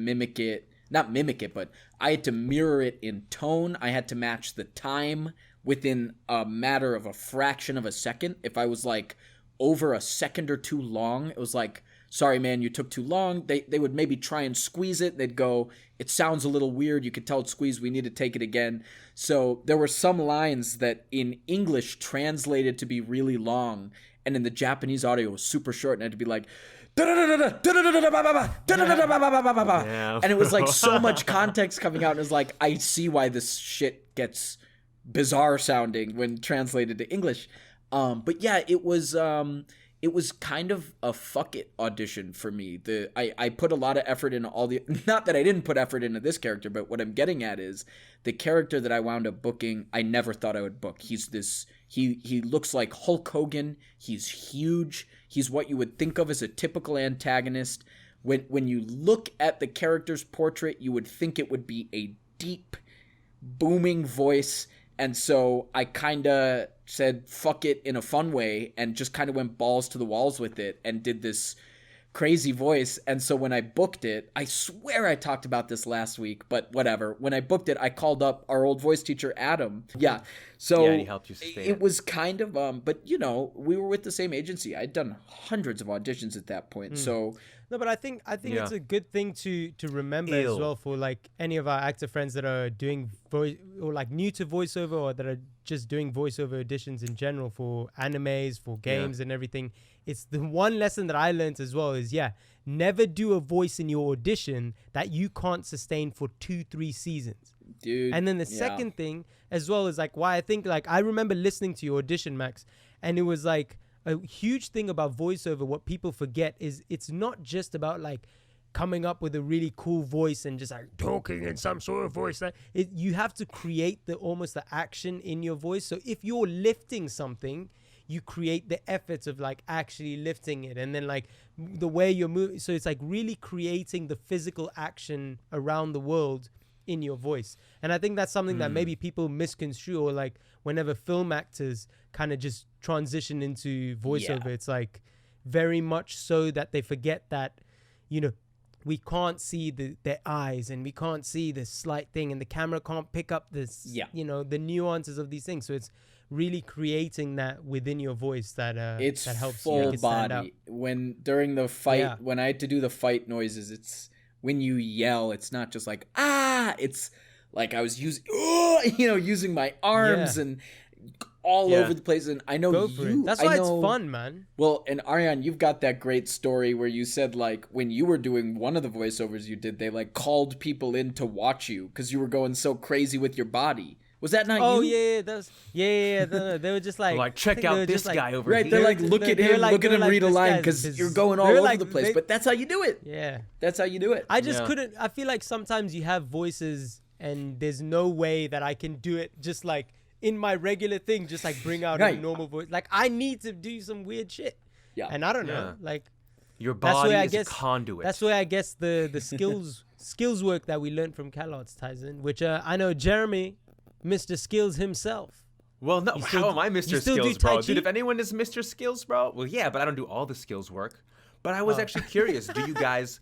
D: but I had to mirror it in tone. I had to match the time within a matter of a fraction of a second. If I was like over a second or too long, it was like, sorry man, you took too long. They would maybe try and squeeze it. They'd go, it sounds a little weird, you could tell it's squeezed, we need to take it again. So there were some lines that in English translated to be really long, and in the Japanese audio was super short, and I had to be like, and it was like so much context coming out, and it was like, I see why this shit gets bizarre sounding when translated to English. But yeah, it was kind of a fuck it audition for me. I put a lot of effort in not that I didn't put effort into this character, but what I'm getting at is the character that I wound up booking, I never thought I would book. He looks like Hulk Hogan. He's huge. He's what you would think of as a typical antagonist. When you look at the character's portrait, you would think it would be a deep, booming voice. And so I kind of said, fuck it in a fun way, and just kind of went balls to the walls with it and did this crazy voice. And so when I booked it, I swear I talked about this last week, but whatever. When I booked it, I called up our old voice teacher, Adam. Yeah. So
B: and he helped you sustain
D: it was kind of, but we were with the same agency. I'd done hundreds of auditions at that point. So
C: No, but I think it's a good thing to remember as well for like any of our actor friends that are doing voice or like new to voiceover, or that are just doing voiceover auditions in general for animes, for games and everything. It's the one lesson that I learned as well is never do a voice in your audition that you can't sustain for 2-3 seasons.
D: Dude.
C: And then the second thing as well is like why I think like I remember listening to your audition, Max, and it was like a huge thing about voiceover. What people forget is it's not just about like coming up with a really cool voice and just like talking in some sort of voice. You have to create almost the action in your voice. So if you're lifting something, you create the efforts of like actually lifting it, and then like the way you're moving. So it's like really creating the physical action around the world in your voice. And I think that's something that maybe people misconstrue, or like whenever film actors kind of just transition into voiceover, it's like very much so that they forget that, we can't see their eyes, and we can't see this slight thing, and the camera can't pick up this, the nuances of these things. So it's really creating that within your voice that helps
D: full
C: make it stand out.
D: body. When during the fight, when I had to do the fight noises, it's when you yell, it's not just like it's like I was using my arms and all over the place. And I know
C: Go for it. That's why it's fun, man.
D: Well, and Ariane, you've got that great story where you said like when you were doing one of the voiceovers you did, they like called people in to watch you because you were going so crazy with your body. Was that not you?
C: Oh yeah, no, they were just like
B: check out this guy over here.
D: Right, they're like, look at him read a line because you're going all over the place. But that's how you do it.
C: Yeah,
D: that's how you do it.
C: I just couldn't. I feel like sometimes you have voices and there's no way that I can do it just like in my regular thing, just like bring out a
D: Right.
C: normal voice. Like I need to do some weird shit.
D: Yeah.
C: And I don't know, like
B: Your
C: that's
B: body
C: where I
B: is
C: guess
B: a conduit.
C: that's where I guess the skills work that we learned from Calarts ties in, which I know Jeremy, Mr. Skills himself.
B: Well, no,
C: still
B: how am I
C: you
B: Mr.
C: still do
B: Skills,
C: Tai
B: bro?
C: Chi?
B: Dude, if anyone is Mr. Skills, bro, well, yeah, but I don't do all the skills work. But I was actually curious. Do you guys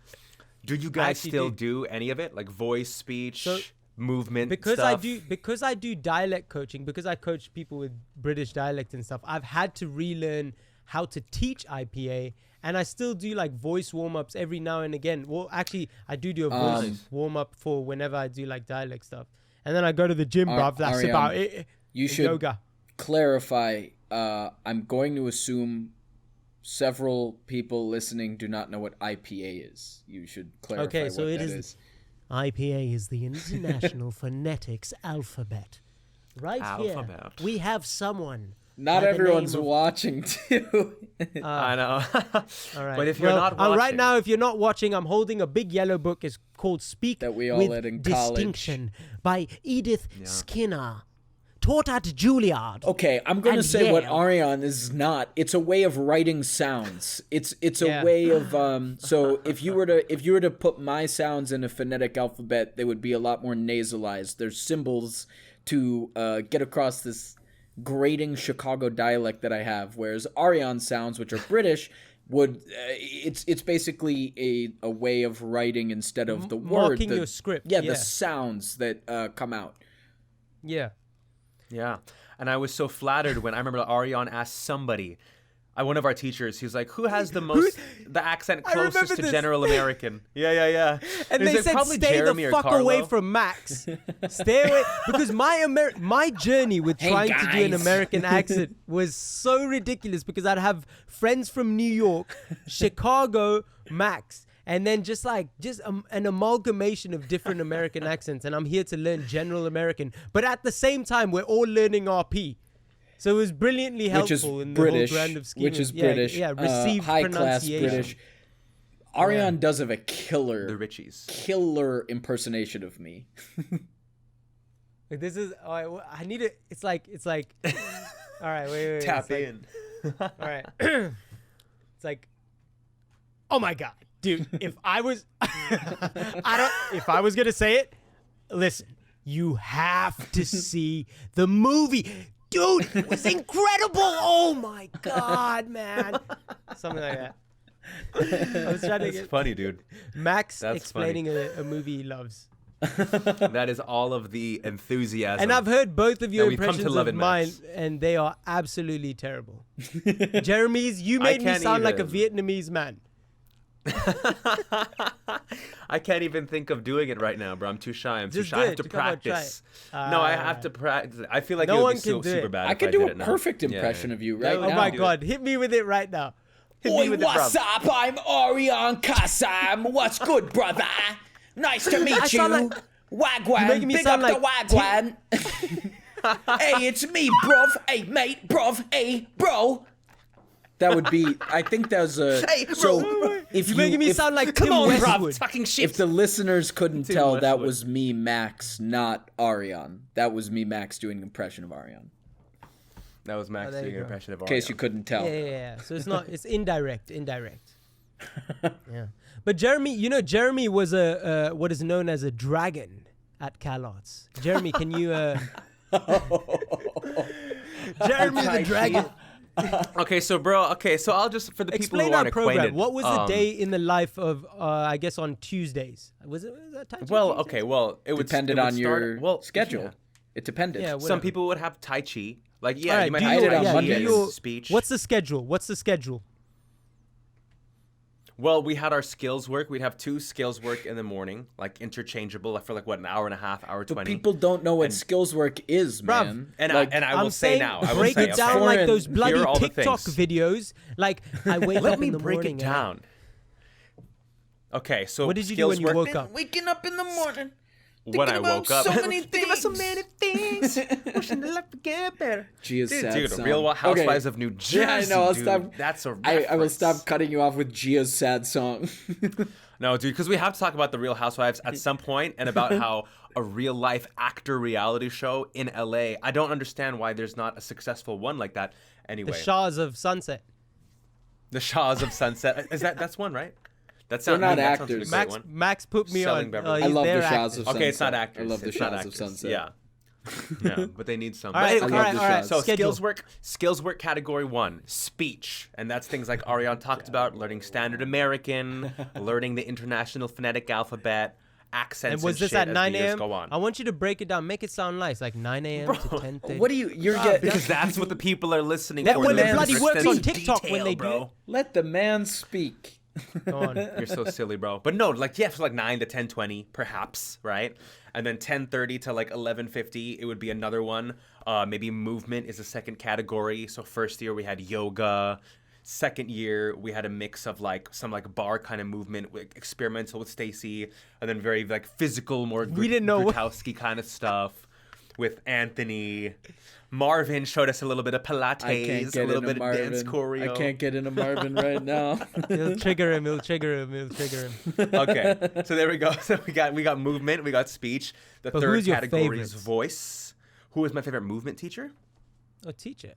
C: actually
B: still do any of it, like voice, speech,
C: So,
B: movement
C: because
B: stuff?
C: I do dialect coaching, because I coach people with British dialect and stuff. I've had to relearn how to teach IPA, and I still do like voice warm-ups every now and again. Well, actually, I do a voice warm-up for whenever I do like dialect stuff, and then I go to the gym, bruv. That's
D: Ariane,
C: about it.
D: You should
C: Yoga.
D: clarify. I'm going to assume several people listening do not know what IPA is. You should clarify
C: Okay, so
D: what
C: it
D: that
C: is- IPA is the International Phonetics Alphabet. Right
B: Alphabet.
C: here, we have someone.
D: Not
C: by the
D: everyone's
C: name of-
D: watching, too.
B: I know.
C: All right.
B: But if you're not watching,
C: right now, if you're not watching, I'm holding a big yellow book. It's called Speak
D: That we all
C: with
D: read in college.
C: Distinction by Edith Skinner, taught at Juilliard.
D: Okay, I'm going to
C: And
D: say what
C: Yale.
D: Ariane is not. It's a way of writing sounds. It's
C: Yeah.
D: a way of so if you were to put my sounds in a phonetic alphabet, they would be a lot more nasalized. There's symbols to get across this grating Chicago dialect that I have, whereas Ariane sounds, which are British, would it's basically a way of writing instead of the word.
C: Marking
D: the-
C: your script,
D: Yeah,
C: yeah.
D: the sounds that come out.
C: Yeah.
B: Yeah. And I was so flattered when I remember Ariane asked somebody, one of our teachers, he was like, who has the accent
C: remember
B: closest to
C: this.
B: General American? Yeah.
C: And
B: He's
C: they
B: like,
C: said,
B: "Probably
C: stay
B: Jeremy
C: the
B: or
C: fuck
B: Carlo."
C: away from Max. Stay away. Because my journey with
D: Hey,
C: trying to do an
D: guys.
C: American accent was so ridiculous because I'd have friends from New York, Chicago, Max, and then just an amalgamation of different American accents. And I'm here to learn General American. But at the same time, we're all learning RP. So it was brilliantly
D: Which is
C: helpful in the
D: British,
C: whole grand of scheme.
D: which is
C: Yeah,
D: British,
C: Yeah, received
D: high class
C: pronunciation.
D: British. Ariane does have a killer,
B: The Richies.
D: killer impersonation of me.
C: Like, this is I need it. It's like all right, wait.
B: Tap
C: It's like-
B: in.
C: All right. It's like, oh my god, dude! If I was, if I was gonna say it, listen, you have to see the movie, dude. It was incredible. Oh my god, man! Something like that. I was trying to
B: It's
C: get
B: funny, dude.
C: Max
B: That's
C: explaining a movie he loves.
B: That is all of the enthusiasm.
C: And I've heard both of your
B: that we've come to
C: impressions
B: love
C: of
B: in
C: mine,
B: Max.
C: and they are absolutely terrible. Jeremy's, you made me
B: can't
C: sound like a
B: even.
C: Vietnamese man.
B: I can't even think of doing it right now, bro. I'm too shy. I'm too
C: Just
B: shy.
C: do
B: I have
C: it.
B: to
C: Come on, try
B: practice.
C: it.
B: No, I have to practice. I feel like
C: No
B: it would
C: one
B: be
C: can do
B: super
C: it.
B: bad.
D: I
B: if
D: could
B: I
D: do
B: did
D: a
B: it now.
D: perfect
B: Yeah,
D: impression
B: yeah.
D: of you right
C: Oh
D: now.
C: my god, hit me with it right now.
B: Hit me
D: Oi,
B: with it,
D: what's
B: bruv.
D: up? I'm Ariane Kassam. What's good, brother? Nice to meet
C: I
D: you.
C: sound like-
D: Wagwan.
C: You're making me
D: Big
C: sound
D: up
C: like
D: the Wagwan. Hey, it's me, bruv. Hey, mate, bruv. Hey, bro. That would be. I think that was a.
B: Hey, bro.
D: So if
C: You're making me
D: if,
C: sound like
B: Come
C: Tim
B: on,
C: Westwood.
B: bruv. Fucking shit.
D: if the listeners couldn't tell, that
B: Westwood.
D: was me, Max, not Ariane. That was me, Max, doing an impression of Ariane.
B: That was Max
C: there you
B: doing an
C: go.
B: impression of
D: In case
B: Ariane.
D: you couldn't tell.
C: Yeah. So it's not. It's indirect. Yeah. But Jeremy was a what is known as a dragon at Calarts. Jeremy, can you? Jeremy the dragon.
B: Okay, so I'll just, for the people
C: Explain
B: who
C: our
B: aren't
C: program.
B: acquainted.
C: What was a day in the life of? I guess on Tuesdays. Was that Tai Chi
B: Well,
C: Tuesdays?
B: okay, well, it would
D: Depended
B: it would
D: on your
B: start,
D: schedule.
B: yeah.
D: It depended.
C: Yeah,
B: Some
C: whatever.
B: people would have Tai Chi. Like,
C: All
B: yeah,
C: right,
B: you might
C: do
B: have
D: did it
B: Tai
D: on
B: Chi
D: Mondays.
B: as speech.
C: What's the schedule?
B: Well, we had our skills work. We'd have 2 skills work in the morning, like interchangeable for like what, an hour and a half, hour 20.
D: People don't know what skills work is, man.
B: And
D: Like,
B: I will
C: I'm
B: say
C: saying
B: now. I will
C: break
B: say,
C: it down
B: okay,
C: like
D: foreign-
C: those
B: here
C: bloody
B: are all the
C: TikTok
B: things.
C: videos. Like I wake
B: Let
C: up
B: me
C: in the
B: break
C: morning.
B: it down. Okay, so
C: What did you do when
B: skills
C: you
B: work-
C: woke up?
D: waking up in the morning.
B: when I woke up.
D: So many
B: Thinking about so
D: things.
B: many things. Wishing the life would get better.
D: Gia's sad
B: Dude,
D: song.
B: Real Housewives
D: Okay.
B: of New Jersey.
D: Yeah, I know. I'll
B: dude.
D: stop.
B: That's a
D: I will
B: reference.
D: stop cutting you off with Gia's sad song.
B: No, dude, because we have to talk about the Real Housewives at some point and about how a real life actor reality show in LA. I don't understand why there's not a successful one like that. Anyway,
C: The Shahs of Sunset.
B: The Shahs of Sunset. That's one, right? That
D: They're
B: sounds
D: not
B: that sounds like a
D: actors.
B: great
C: Max
B: one.
C: Max put me
B: Selling
C: on.
B: Beverly.
D: I love
C: they're
D: the Shahs
C: actors.
D: of Sunset.
B: Okay, it's not actors.
D: I love the
B: It's not
D: Shahs of
B: actors.
D: Sunset.
B: Yeah. Yeah, but they need some.
C: All right,
B: But
C: all
B: anyway,
C: right, all right.
B: So
C: Schedule.
B: skills work category 1, speech. And that's things like Ariane talked about, learning standard American, learning the international phonetic alphabet, accents
C: And was this
B: shit
C: at
B: as
C: 9
B: the years
C: a.m.?
B: go on.
C: I want you to break it down. Make it sound nice, like 9 a.m. to 10:30.
D: What do you? You're getting.
B: Because that's what the people are listening
C: That
B: for.
C: when
B: They
C: it bloody
B: understand
C: works on
B: the
C: TikTok when
B: detail,
C: they do
B: bro.
C: it.
D: Let the man speak.
C: Go on.
B: You're so silly, bro. But no, like yeah, for like 9 to 10:20, perhaps, right? And then 10:30 to like 11:50, it would be another one. Maybe movement is a second category. So first year we had yoga. Second year we had a mix of like some like bar kind of movement, with experimental with Stacy, and then very like physical, more
C: We didn't know what-
B: Grotowski kind of stuff with Anthony. Marvin showed us a little bit of Pilates,
D: I can't
B: a
D: get
B: little
D: into
B: bit of dance
D: Marvin.
B: choreo.
D: I can't get into Marvin right now.
C: It'll trigger him. It'll trigger him. It'll trigger him.
B: Okay, so there we go. So we got movement, we got speech. The
C: But
B: third
C: who's your
B: category is
C: favorites?
B: voice. Who was my favorite movement teacher?
C: Oh, teacher.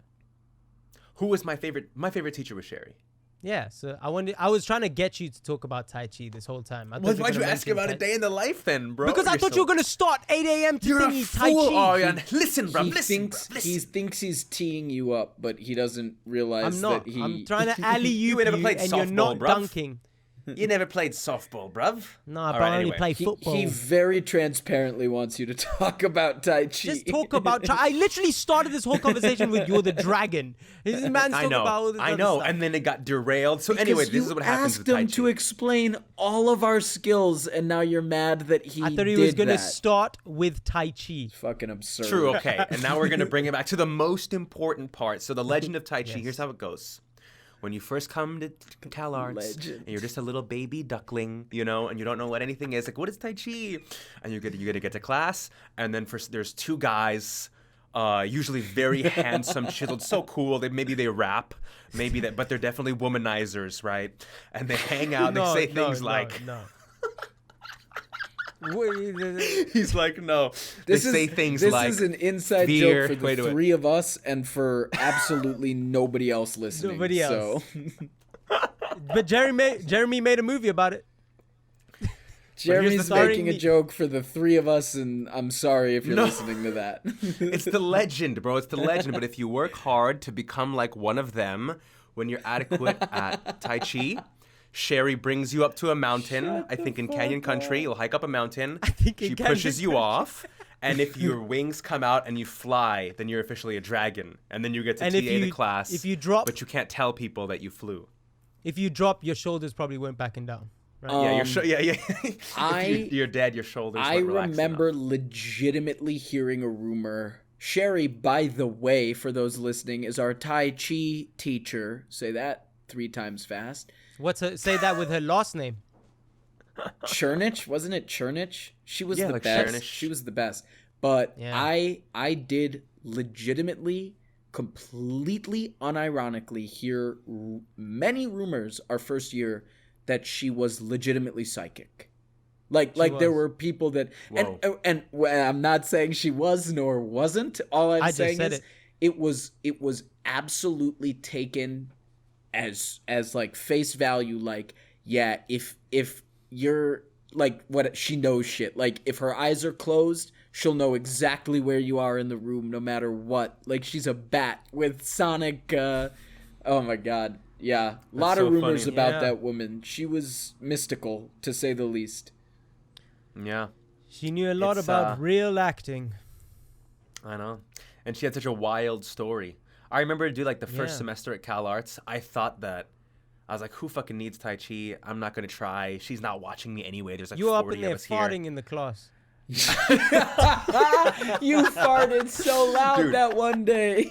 B: Who was my favorite? My favorite teacher was Sherry.
C: Yeah, so I was trying to get you to talk about Tai Chi this whole time. I thought
B: Why'd you
C: gonna
B: ask
C: mention
B: about a
C: Tai-
B: day in the life then, bro?
C: Because I thought you were gonna start 8 a.m. to
B: You're a
C: thingy Tai
B: fool,
C: Chi.
B: Ariane. Listen, bro.
D: He
B: Listen,
D: thinks
B: bro. Listen.
D: he thinks he's teeing you up, but he doesn't realize
C: I'm not.
D: that he.
C: I'm trying to alley you,
B: You ain't never played
C: and you're
B: softball,
C: not
B: bruv.
C: dunking.
B: You never played softball, bruv.
C: Nah,
B: All
C: but
B: right,
C: I only
B: anyway.
C: play
D: He,
C: football.
D: he very transparently wants you to talk about Tai Chi.
C: Just talk about. I literally started this whole conversation with "You're the dragon." This man's
B: I
C: talking
B: know,
C: about all this
B: I
C: other
B: know,
C: stuff.
B: and then it got derailed. So
D: Because
B: anyway, this
D: you
B: is what happens with
D: asked
B: Tai
D: him
B: Chi.
D: to explain all of our skills, and now you're mad that he.
C: I thought he
D: did
C: was gonna
D: that.
C: start with Tai Chi.
D: Fucking absurd.
B: True, okay. And now we're going to bring it back to the most important part. So the legend of Tai Chi,
C: Yes.
B: here's how it goes. When you first come to Calarts,
D: Legend.
B: and you're just a little baby duckling, you know, and you don't know what anything is, like, what is Tai Chi? And you're going to get to class, and then there's two guys, usually very handsome, chiseled, so cool. Maybe they rap, but they're definitely womanizers, right? And they hang out,
C: No,
B: they say
C: no,
B: things
C: no,
B: like...
C: no.
B: He's like, no.
D: This
B: they say
D: is
B: things
D: this
B: like...
D: is an inside
B: fear-
D: joke for
B: wait,
D: the
B: wait.
D: three of us and for absolutely nobody else listening.
C: Nobody else.
D: So
C: But Jeremy made a movie about it.
D: Jeremy's
B: thing.
D: making a joke for the three of us, and I'm sorry if you're
B: No.
D: listening to that.
B: It's the legend, bro. It's the legend. But if you work hard to become like one of them, when you're adequate at Tai Chi, Sherry brings you up to a mountain. I think in Canyon Country, you'll hike up a mountain.
C: think in
B: She
C: Canyon
B: pushes you off. And if your wings come out and you fly, then you're officially a dragon. And then you get to
C: And
B: TA
C: if you-
B: the class.
C: if you drop-
B: But you can't tell people that you flew.
C: If you drop, your shoulders probably weren't backing down. Right?
B: Yeah,
D: Um,
B: If you're dead, your shoulders
D: I
B: weren't relaxed
D: remember
B: enough.
D: legitimately hearing a rumor. Sherry, by the way, for those listening, is our Tai Chi teacher. Say that 3 times fast.
C: Say that with her last name.
D: Chernich, wasn't it Chernich? She was
B: Yeah,
D: the
B: like
D: best.
B: Chernich.
D: She was the best. But
C: Yeah.
D: I did legitimately, completely unironically hear many rumors our first year that she was legitimately psychic. Like there
C: was.
D: were people that
B: Whoa.
D: and I'm not saying she was nor wasn't. All I'm
C: I just
D: saying
C: said
D: is it was absolutely taken as like face value, like, yeah, if you're like, what, she knows shit. Like, if her eyes are closed, she'll know exactly where you are in the room no matter what. Like, she's a bat with sonic oh my god. Yeah. A lot
B: so
D: of rumors
B: funny.
D: about
C: Yeah.
D: that woman. She was mystical, to say the least.
B: Yeah.
C: She knew a lot
B: It's,
C: about real acting.
B: I know. And she had such a wild story. I remember to do like the first
C: Yeah.
B: semester at Calarts, I thought that I was like, who fucking needs Tai Chi? I'm not going to try. She's not watching me anyway. There's like
C: You were up
B: 40
C: in there
B: of us here.
C: farting in the class.
D: You farted so loud
B: Dude.
D: that one day.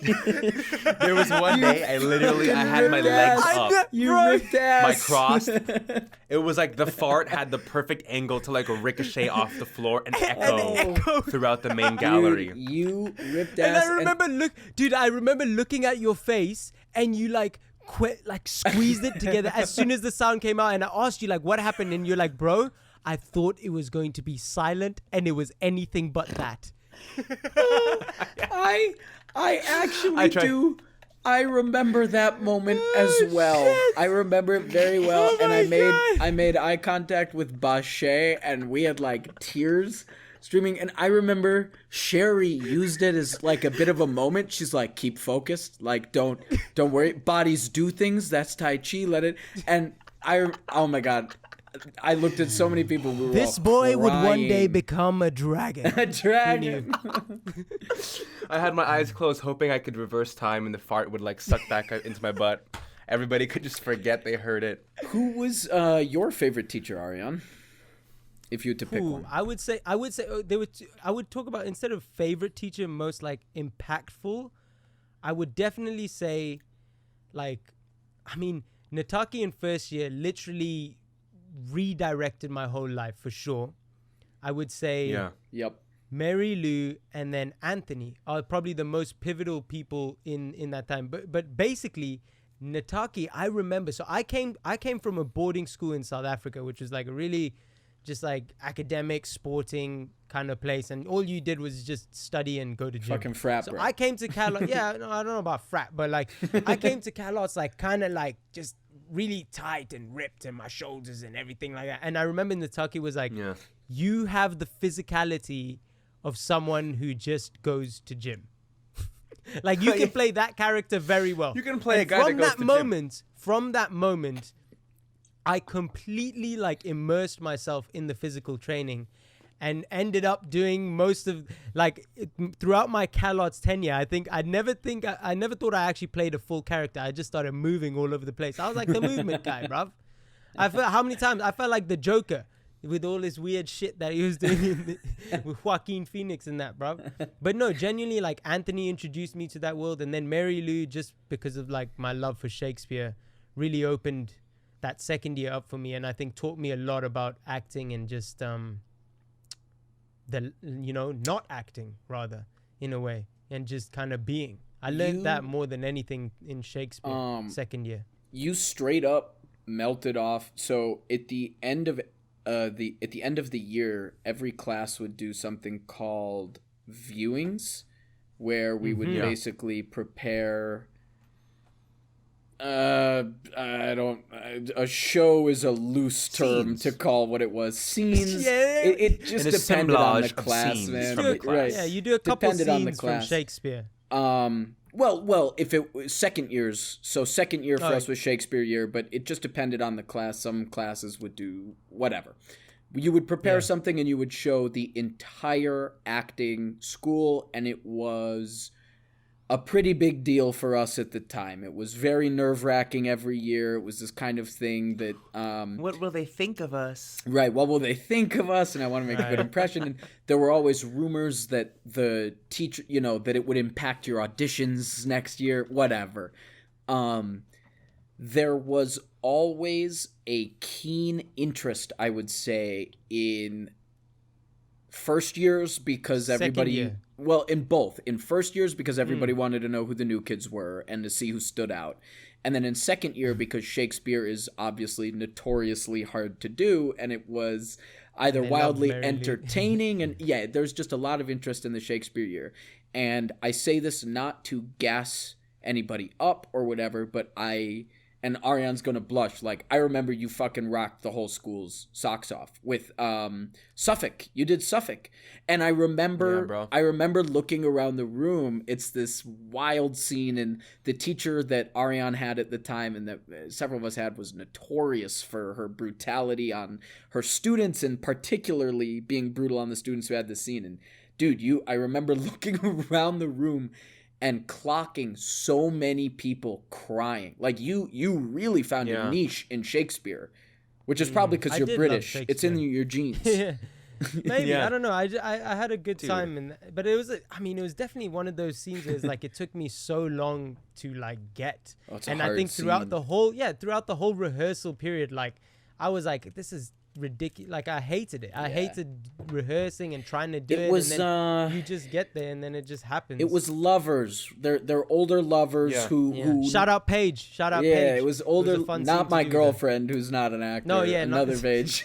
B: There was one day I had my legs up.
D: You ripped ass.
B: My crossed. It was like the fart had the perfect angle to like ricochet off the floor and echo throughout the main gallery.
D: Dude, you ripped
C: And
D: ass.
C: I remember looking at your face, and you like squeezed it together as soon as the sound came out. And I asked you like, what happened? And you're like, bro, I thought it was going to be silent, and it was anything but that.
D: I actually do. I remember that moment as well. I remember it very well, and I made eye contact with Bashe, and we had like tears streaming. And I remember Sherry used it as like a bit of a moment. She's like, "Keep focused. Like, don't worry. Bodies do things. That's Tai Chi. Let it." And oh my God. I looked at so many people. We were
C: This
D: all
C: boy would one day
D: crying.
C: become a dragon.
D: A dragon.
B: I had my eyes closed, hoping I could reverse time and the fart would like suck back into my butt. Everybody could just forget they heard it.
D: Who was your favorite teacher, Ariane? If you had to pick one.
C: I would say I would talk about, instead of favorite teacher, most like impactful. I would definitely say, like, I mean, Nataki in first year literally redirected my whole life for sure. I would say
D: Yep.
C: Mary Lou and then Anthony are probably the most pivotal people in that time. But basically, Nataki, I remember. So I came from a boarding school in South Africa, which was like a really just like academic, sporting kind of place, and all you did was just study and go to gym.
D: Fucking frat,
C: So
D: bro.
C: I came to Calarts. Yeah, no, I don't know about frat, but like I came to Calarts like kind of like just really tight and ripped, and my shoulders and everything like that. And I remember Nataki was like, "You have the physicality of someone who just goes to gym." Like you can play that character very well.
B: You can play
C: And
B: a guy that goes to gym.
C: From that moment, I completely like immersed myself in the physical training, and ended up doing most of like throughout my Calarts tenure. I never thought I actually played a full character. I just started moving all over the place. I was like the movement guy, bruv. I felt how many times I felt like the Joker with all this weird shit that he was doing with Joaquin Phoenix and that, bruv. But no, genuinely, like Anthony introduced me to that world, and then Mary Lou, just because of like my love for Shakespeare, really opened that second year up for me, and I think taught me a lot about acting and just not acting, rather, in a way, and just kind of being. I learned that more than anything in Shakespeare second year.
D: You straight up melted off. So at the end of the year, every class would do something called viewings, where we would basically prepare. A show is a loose term to call what it was. Scenes. It just
B: An
D: depended on the
B: assemblage of
D: class,
B: scenes
D: man.
B: from the class.
D: Right.
C: Yeah, you do a couple
D: Depended on the
C: scenes from
D: class.
C: Shakespeare.
D: Well, if it was second years, so second year for us was Shakespeare year, but it just depended on the class. Some classes would do whatever. You would prepare something and you would show the entire acting school, and it was a pretty big deal for us at the time. It was very nerve-wracking every year. It was this kind of thing that...
B: what will they think of us?
D: Right, what will they think of us? And I want to make a good impression. And there were always rumors that the teacher, that it would impact your auditions next year, whatever. There was always a keen interest, I would say, in first years, because everybody...
C: Second year.
D: Well, in both. In first years, because everybody wanted to know who the new kids were and to see who stood out. And then in second year, because Shakespeare is obviously notoriously hard to do, and it was either wildly entertaining and there's just a lot of interest in the Shakespeare year. And I say this not to gas anybody up or whatever, but and Ariane's gonna blush. Like, I remember you fucking rocked the whole school's socks off with Suffolk. You did Suffolk, and I remember looking around the room. It's this wild scene, and the teacher that Ariane had at the time, and that several of us had, was notorious for her brutality on her students, and particularly being brutal on the students who had the scene. And dude, I remember looking around the room and clocking so many people crying. Like, you really found a niche in Shakespeare, which is probably because you're British. It's in your genes.
C: Maybe
B: Yeah.
C: I don't know. I had a good time, but it was it was definitely one of those scenes where it's like it took me so long to like get,
D: Oh, it's a
C: and I
D: hard
C: think throughout
D: scene.
C: throughout the whole rehearsal period, like I was like, this is ridiculous. Like I hated it. I hated rehearsing and trying to do it.
D: It was
C: and then you just get there and then it just happens.
D: it was lovers. They're older lovers who
C: shout out Paige. Shout out
D: yeah,
C: Paige.
D: it was older.
C: a fun scene
D: Not
C: to
D: my
C: do,
D: girlfriend, who's not an actor.
C: No, yeah, not-
D: another Paige.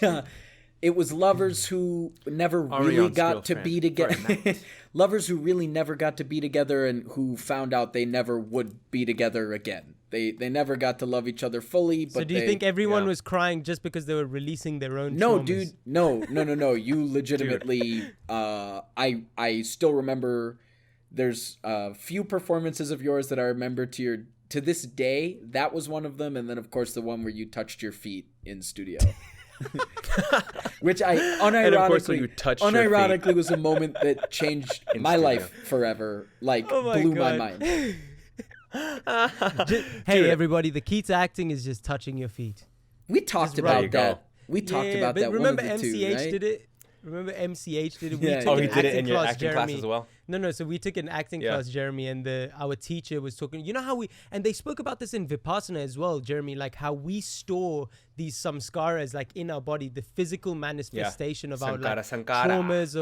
D: It was lovers who never really
B: Arion's
D: got to
B: girlfriend.
D: be together.
B: Sorry, Matt.
D: Lovers who really never got to be together and who found out they never would be together again. They never got to love each other fully. But
C: So do you think everyone
B: yeah.
C: was crying just because they were releasing their own
D: No,
C: traumas?
D: dude. No. You legitimately. I still remember. There's a few performances of yours that I remember to this day. That was one of them, and then of course the one where you touched your feet in studio. Which I
B: And of course when you touched your feet.
D: unironically was a moment that changed
B: In
D: my
B: studio.
D: life forever. Like
C: Oh my
D: blew my
C: God.
D: mind.
C: Hey everybody, the key to acting is just touching your feet.
D: We talked
C: Just right.
B: There you
D: about that.
B: go.
D: We talked about
C: but
D: that.
C: remember
D: one of the
C: MCH
D: two, right?
C: did it? Remember MCH did it?
D: Yeah,
C: We took
D: yeah.
B: Oh, he
C: an
B: did it
C: acting
B: in your
C: class,
B: acting class
C: Jeremy.
B: as well?
C: No, so we took an acting
B: Yeah.
C: class, Jeremy, and our teacher was talking. You know how and they spoke about this in Vipassana as well, Jeremy, like how we store these samskaras like in our body, the physical manifestation of our like
B: Sankara.
C: traumas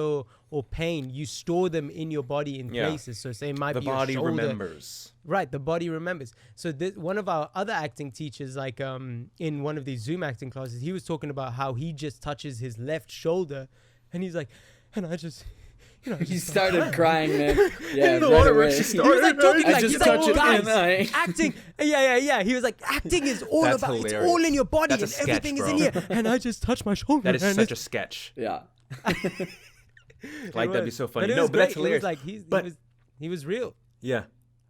C: or pain. You store them in your body in
B: Yeah.
C: places. So say it might
B: The
C: be your
B: body
C: shoulder.
B: remembers.
C: Right, the body remembers. So one of our other acting teachers, like in one of these Zoom acting classes, he was talking about how he just touches his left shoulder, and he's like, and I just,
D: He started crying, man. Yeah,
B: the
D: right
B: waterworks,
D: away.
B: he
C: He was like talking
D: I
C: like,
D: just
C: he's like,
D: touch it
C: guys,
D: and I-
C: acting, yeah. He was like, acting is all
B: That's
C: about, it's
B: hilarious.
C: all in your body,
B: That's a
C: and
B: sketch,
C: everything is
B: bro.
C: in here, and I just touch my shoulder.
B: That is
C: and
B: such a
C: it's-
B: sketch.
D: Yeah.
B: Like that'd be
C: was.
B: so funny.
C: But it
B: No,
C: was
B: but that's
C: great. It was
B: hilarious.
C: like he was real.
B: Yeah.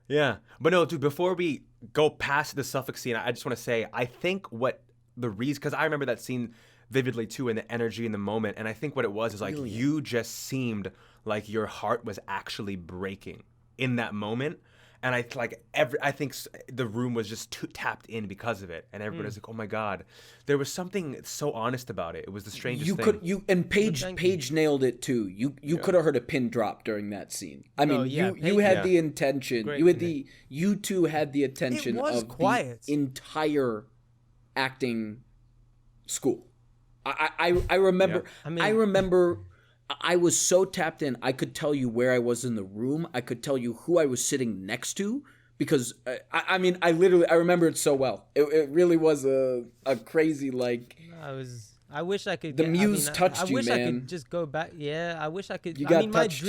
B: Yeah. But no, dude, before we go past the Suffolk scene, I just want to say, I think what the reason, because I remember that scene vividly too, and the energy in the moment. And I think what it was is like, you just seemed like your heart was actually breaking in that moment. And I think the room was just too tapped in because of it. And everybody was like, oh my God. There was something so honest about it. It was the strangest thing.
D: And Paige nailed it too. You could have heard a pin drop during that scene. I mean, you had the intention.
C: Great.
D: You two had the attention
C: was
D: of
C: quiet.
D: the entire acting school. I remember.
B: Yeah.
D: I remember. I was so tapped in. I could tell you where I was in the room. I could tell you who I was sitting next to because I remember it so well. It really was a crazy like.
C: I wish I could.
D: The muse touched
C: I
D: you,
C: wish I
D: man.
C: could just go back. Yeah, I wish I could.
D: You
C: I
D: got
C: mean,
D: touched.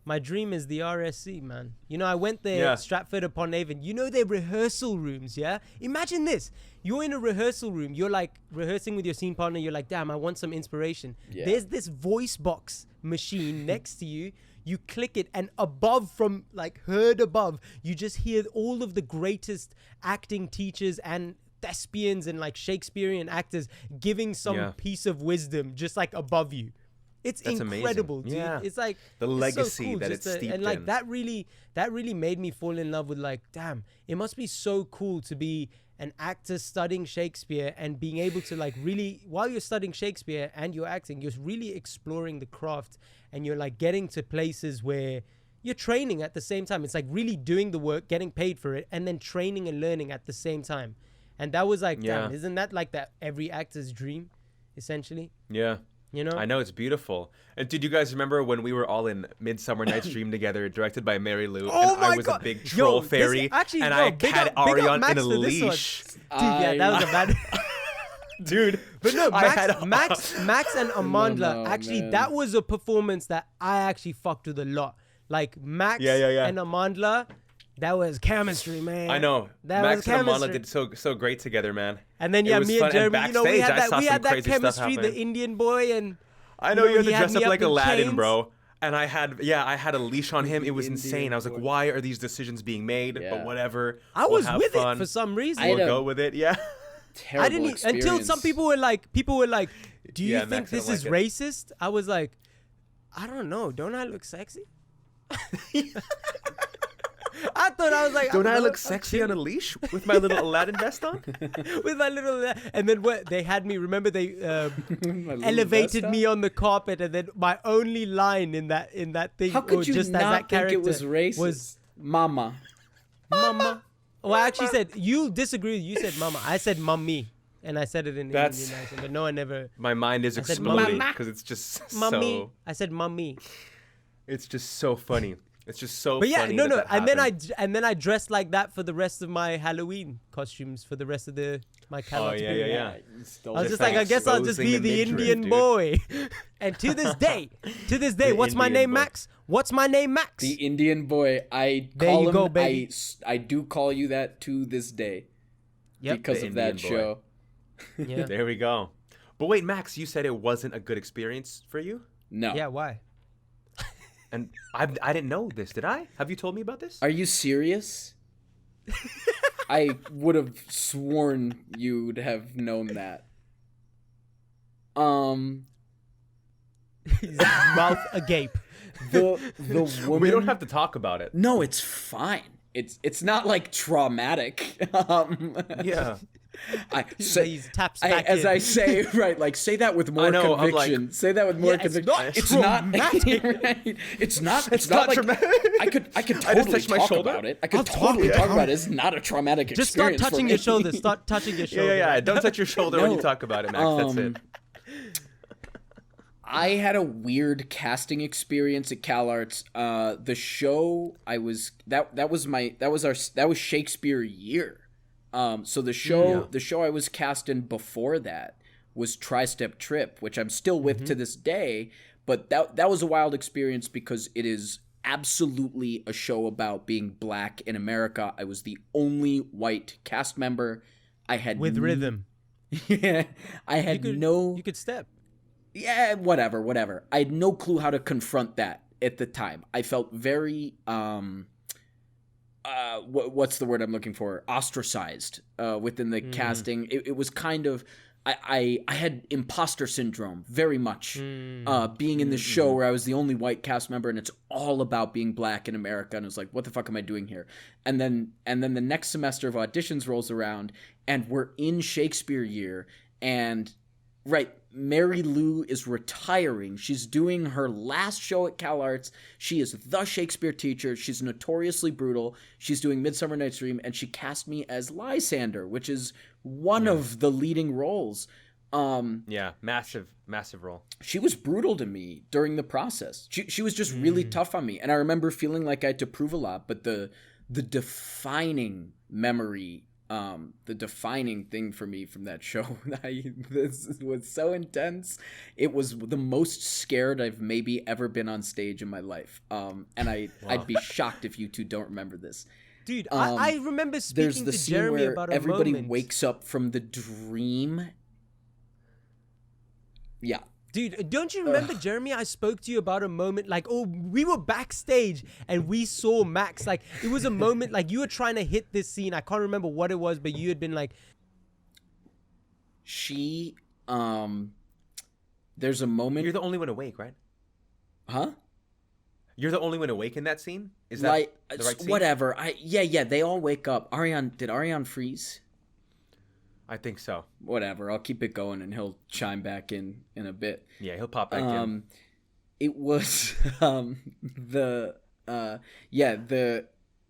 C: my dream is the RSC, man. You know, I went there,
B: Yeah.
C: Stratford upon Avon. You know their rehearsal rooms, yeah? Imagine this. You're in a rehearsal room. You're like rehearsing with your scene partner. You're like, damn, I want some inspiration.
D: Yeah.
C: There's this voice box machine next to you. You click it, and above, from like heard above, you just hear all of the greatest acting teachers and thespians and like Shakespearean actors giving some
B: Yeah.
C: piece of wisdom just like above you. It's
B: That's amazing.
C: incredible, dude.
B: Yeah.
C: It's like
B: The
C: it's so
B: legacy
C: cool
B: that
C: just
B: it's steeped
C: and like
B: in.
C: that really made me fall in love with like, damn, it must be so cool to be an actor studying Shakespeare and being able to like really, while you're studying Shakespeare and you're acting, you're really exploring the craft and you're like getting to places where you're training at the same time. It's like really doing the work, getting paid for it, and then training and learning at the same time. And that was like,
B: Yeah.
C: damn, isn't that like that every actor's dream, essentially?
B: Yeah.
C: You know?
B: I know, it's beautiful. And did you guys remember when we were all in Midsummer Night's Dream together, directed by Mary Lou,
C: Oh
B: and
C: my
B: I was
C: God.
B: a big
C: Yo,
B: troll
C: this-
B: fairy,
C: actually,
B: and
C: yo,
B: I
C: big
B: had
C: up- big up
B: Arion
C: Max
B: in a
C: for this one.
B: leash.
C: Dude, yeah, that was a bad.
B: Dude,
C: But no,
B: I had-
C: Max and Amandla,
D: no,
C: actually,
D: man.
C: that was a performance that I actually fucked with a lot. Like Max
B: Yeah.
C: and Amandla, that was chemistry, man.
B: I know.
C: That
B: Max
C: was
B: and Amanda
C: chemistry.
B: did so great together, man.
C: And then
B: It
C: yeah,
B: was
C: me
B: fun.
C: and Jeremy, you know, we
B: backstage,
C: had
B: I saw some
C: that
B: crazy stuff
C: chemistry,
B: happen.
C: the Indian boy, and
B: I know
C: you know,
B: you had
C: he
B: to
C: had
B: dress
C: me
B: up
C: up
B: like
C: in
B: Aladdin,
C: chains.
B: bro. And I had a leash on him. It was insane.
D: Indian
B: I was like,
D: boy.
B: why are these decisions being made?
D: Yeah.
B: But whatever.
C: I
B: We'll
C: was
B: have
C: with
B: fun.
C: it for some reason.
D: I
B: We'll
D: had a-
B: go with it. Yeah.
D: Terrible
C: I didn't until some
D: experience.
C: people were like, do you
B: Yeah,
C: think
B: Max
C: this
B: didn't
C: is
B: like
C: racist? I was like, I don't know. Don't I look sexy? I thought I was like,
B: Don't I
C: know,
B: look sexy on a leash with my little Aladdin vest on?
C: with my little, and then what they had me. Remember they elevated me on the carpet, and then my only line in that thing,
D: How could
C: or
D: you
C: just
D: not
C: as that
D: think
C: character
D: it was racist?
C: was
D: Mama.
C: Mama. Well, I actually said you disagree. You said Mama. I said Mummy, and I said it in Indian accent, but no one ever.
B: My mind is
C: I said
B: exploding
C: mummy.
B: because it's just
C: Mummy.
B: so.
C: I said Mummy.
B: It's just so funny. It's just so
C: But yeah,
B: funny.
C: no,
B: that
C: and
B: happened.
C: then I dressed like that for the rest of my Halloween costumes for the rest of my Calarts period.
B: yeah.
C: I was just like, I guess I'll just be
B: exposing
C: the
B: midriff,
C: Indian
B: dude.
C: boy. And to this day, what's my
B: Indian
C: name,
B: boy.
C: Max? What's my name, Max?
D: The Indian boy. I
C: There
D: call
C: you
D: him.
C: go, baby.
D: I do call you that to this day
C: Yep.
D: because
B: The
D: of that
B: Indian boy.
D: show.
C: Yeah.
B: There we go. But wait, Max, you said it wasn't a good experience for you?
D: No.
C: Yeah, why?
B: And I didn't know this, did I? Have you told me about this?
D: Are you serious? I would have sworn you'd have known that.
C: His mouth agape.
D: The woman.
B: We don't have to talk about it.
D: No, it's fine. It's not like traumatic.
B: Yeah.
C: He taps back
D: as
C: in.
D: I say, right, like say that with more
B: I know, I'm
D: conviction.
B: like,
D: say that with more
C: yeah, it's
D: conviction.
C: not
D: It's not
C: traumatic.
D: right. It's not
B: not
D: like
B: traumatic.
D: I could
B: I just
D: totally
B: touched my
D: talk
B: shoulder.
D: about it. I could
C: I'll
D: totally
C: talk
D: talk
C: about
D: about it. It's not a traumatic
C: Just start
D: experience.
C: touching
D: for
C: your
D: me.
C: shoulder. Start touching your shoulder.
B: Yeah. Don't touch your shoulder when you
D: No.
B: talk about it, Max. That's it.
D: I had a weird casting experience at Calarts. The show I was that was Shakespeare year. So the show I was cast in before that was Tri-Step Trip, which I'm still with to this day. But that was a wild experience because it is absolutely a show about being black in America. I was the only white cast member. I had
C: With rhythm.
D: Yeah, I had
C: You could step.
D: Yeah, whatever. I had no clue how to confront that at the time. I felt very what's the word I'm looking for? Ostracized within the casting. It was kind of I had imposter syndrome very much being in the show where I was the only white cast member and it's all about being black in America and it was like, what the fuck am I doing here? And then the next semester of auditions rolls around and we're in Shakespeare year and right, Mary Lou is retiring. She's doing her last show at Calarts. She is the Shakespeare teacher. She's notoriously brutal. She's doing Midsummer Night's Dream, and she cast me as Lysander, which is one of the leading roles.
B: Yeah, massive role.
D: She was brutal to me during the process. She was just really tough on me, and I remember feeling like I had to prove a lot. But the defining memory. The defining thing for me from that show, this was so intense. It was the most scared I've maybe ever been on stage in my life. And I'd be shocked if you two don't remember this.
C: Dude, I remember
D: There's
C: speaking
D: the
C: to
D: scene
C: Jeremy
D: where
C: about a
D: everybody
C: moment.
D: wakes up from the dream. Yeah.
C: Dude, don't you remember, Jeremy? I spoke to you about a moment like, we were backstage and we saw Max. Like, it was a moment like you were trying to hit this scene. I can't remember what it was, but you had been like,
D: She, there's a moment.
B: You're the only one awake, right?
D: Huh?
B: You're the only one awake in that scene? Is that
D: Like,
B: the right scene?
D: whatever. Yeah, they all wake up. Did Ariane freeze?
B: I think so.
D: Whatever, I'll keep it going and he'll chime back in a bit.
B: Yeah, he'll pop back in.
D: It was the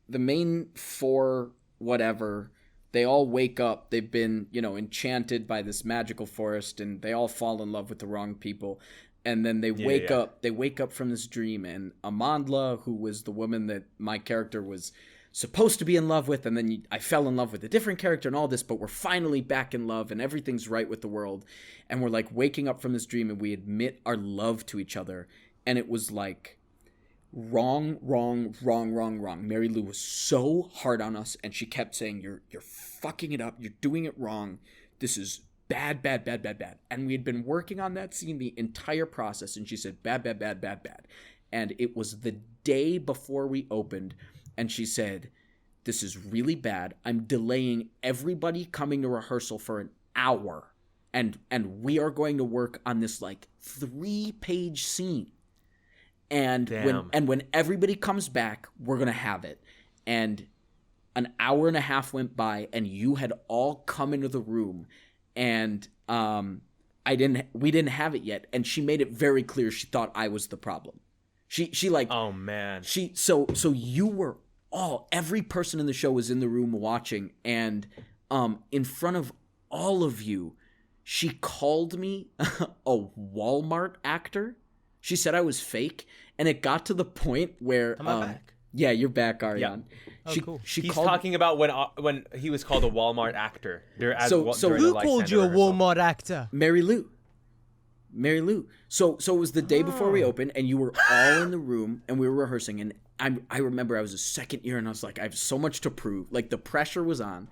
D: main four whatever, they all wake up. They've been, enchanted by this magical forest and they all fall in love with the wrong people. And then they wake up from this dream and Amandla, who was the woman that my character was supposed to be in love with, and then I fell in love with a different character and all this, but we're finally back in love and everything's right with the world, and we're like waking up from this dream and we admit our love to each other, and it was like wrong. Mary Lou was so hard on us and she kept saying, you're fucking it up, you're doing it wrong, this is bad, and we had been working on that scene the entire process, and she said bad, and it was the day before we opened. And she said, this is really bad. I'm delaying everybody coming to rehearsal for an hour. And we are going to work on this like 3-page scene. And when everybody comes back, we're going to have it. and an hour and a half went by, and you had all come into the room, and we didn't have it yet, and she made it very clear she thought I was the problem. She like,
B: oh man,
D: so you were every person in the show was in the room watching, and in front of all of you, she called me a Walmart actor. She said I was fake, and it got to the point where
C: Am I back?
D: Yeah, you're back, Ariane.
C: Oh, cool.
D: She
B: he's
D: called
B: talking about when he was called a Walmart actor.
D: So
C: Who called you a Walmart actor?
D: Mary Lou. So it was the day before we opened, and you were all in the room, and we were rehearsing, and I remember I was a second year, and I was like, I have so much to prove. Like, the pressure was on,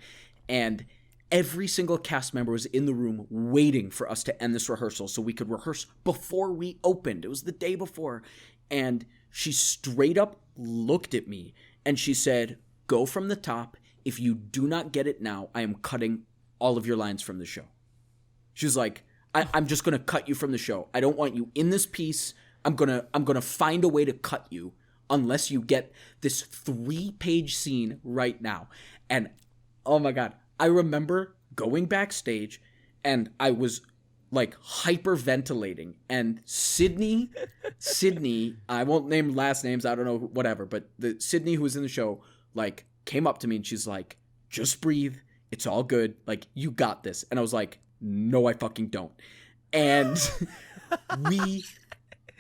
D: and every single cast member was in the room waiting for us to end this rehearsal so we could rehearse before we opened. It was the day before, and she straight up looked at me, and she said, go from the top. If you do not get it now, I am cutting all of your lines from the show. She was like, I'm just going to cut you from the show. I don't want you in this piece. I'm going to find a way to cut you unless you get this 3-page scene right now. And oh my God, I remember going backstage, and I was like hyperventilating, and Sydney, I won't name last names, I don't know, whatever, but the Sydney who was in the show, like, came up to me and she's like, just breathe. It's all good. Like, you got this. And I was like, no, I fucking don't. And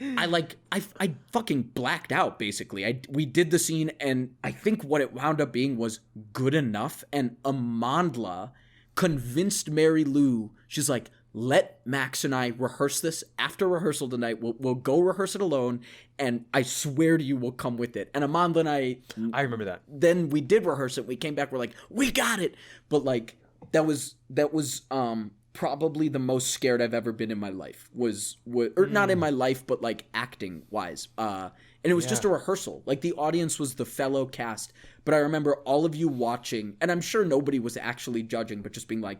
D: I fucking blacked out, basically. We did the scene, and I think what it wound up being was good enough. And Amandla convinced Mary Lou, she's like, let Max and I rehearse this after rehearsal tonight. We'll go rehearse it alone, and I swear to you, we'll come with it. And Amandla and
B: I remember that.
D: Then we did rehearse it. We came back. We're like, we got it. But like, that was probably the most scared I've ever been in my life. Or not in my life, but like acting wise. And it was just a rehearsal. Like, the audience was the fellow cast. But I remember all of you watching, and I'm sure nobody was actually judging, but just being like,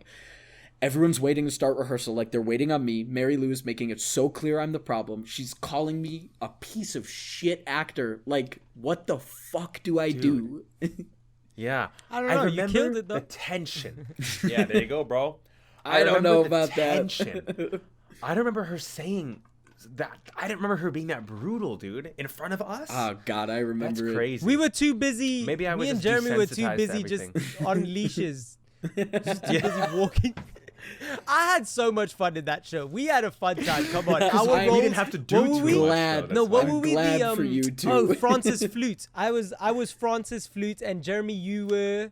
D: everyone's waiting to start rehearsal. Like, they're waiting on me. Mary Lou is making it so clear I'm the problem. She's calling me a piece of shit actor. Like, what the fuck do I do?
B: Yeah.
C: I don't know. You
B: remember
C: killed it, though.
B: the tension. Yeah, there you go, bro.
D: I don't know about
B: tension.
D: that.
B: I don't remember her saying that. I didn't remember her being that brutal, dude, in front of us.
D: Oh, God, I remember
B: That's
D: it.
B: crazy.
C: We were too busy.
B: Maybe I was
C: Me and
B: just
C: Jeremy were too
B: desensitized to
C: busy just
B: everything.
C: on leashes. Just too busy walking. I had so much fun in that show. We had a fun time. Come on.
D: We
B: didn't have to do
C: What were
B: too
C: we?
B: much,
D: glad.
B: though.
C: No,
B: That's
C: what
B: fine.
C: were we?
D: glad for you too.
C: Oh, Francis Flute. I was Francis Flute, and Jeremy, you were.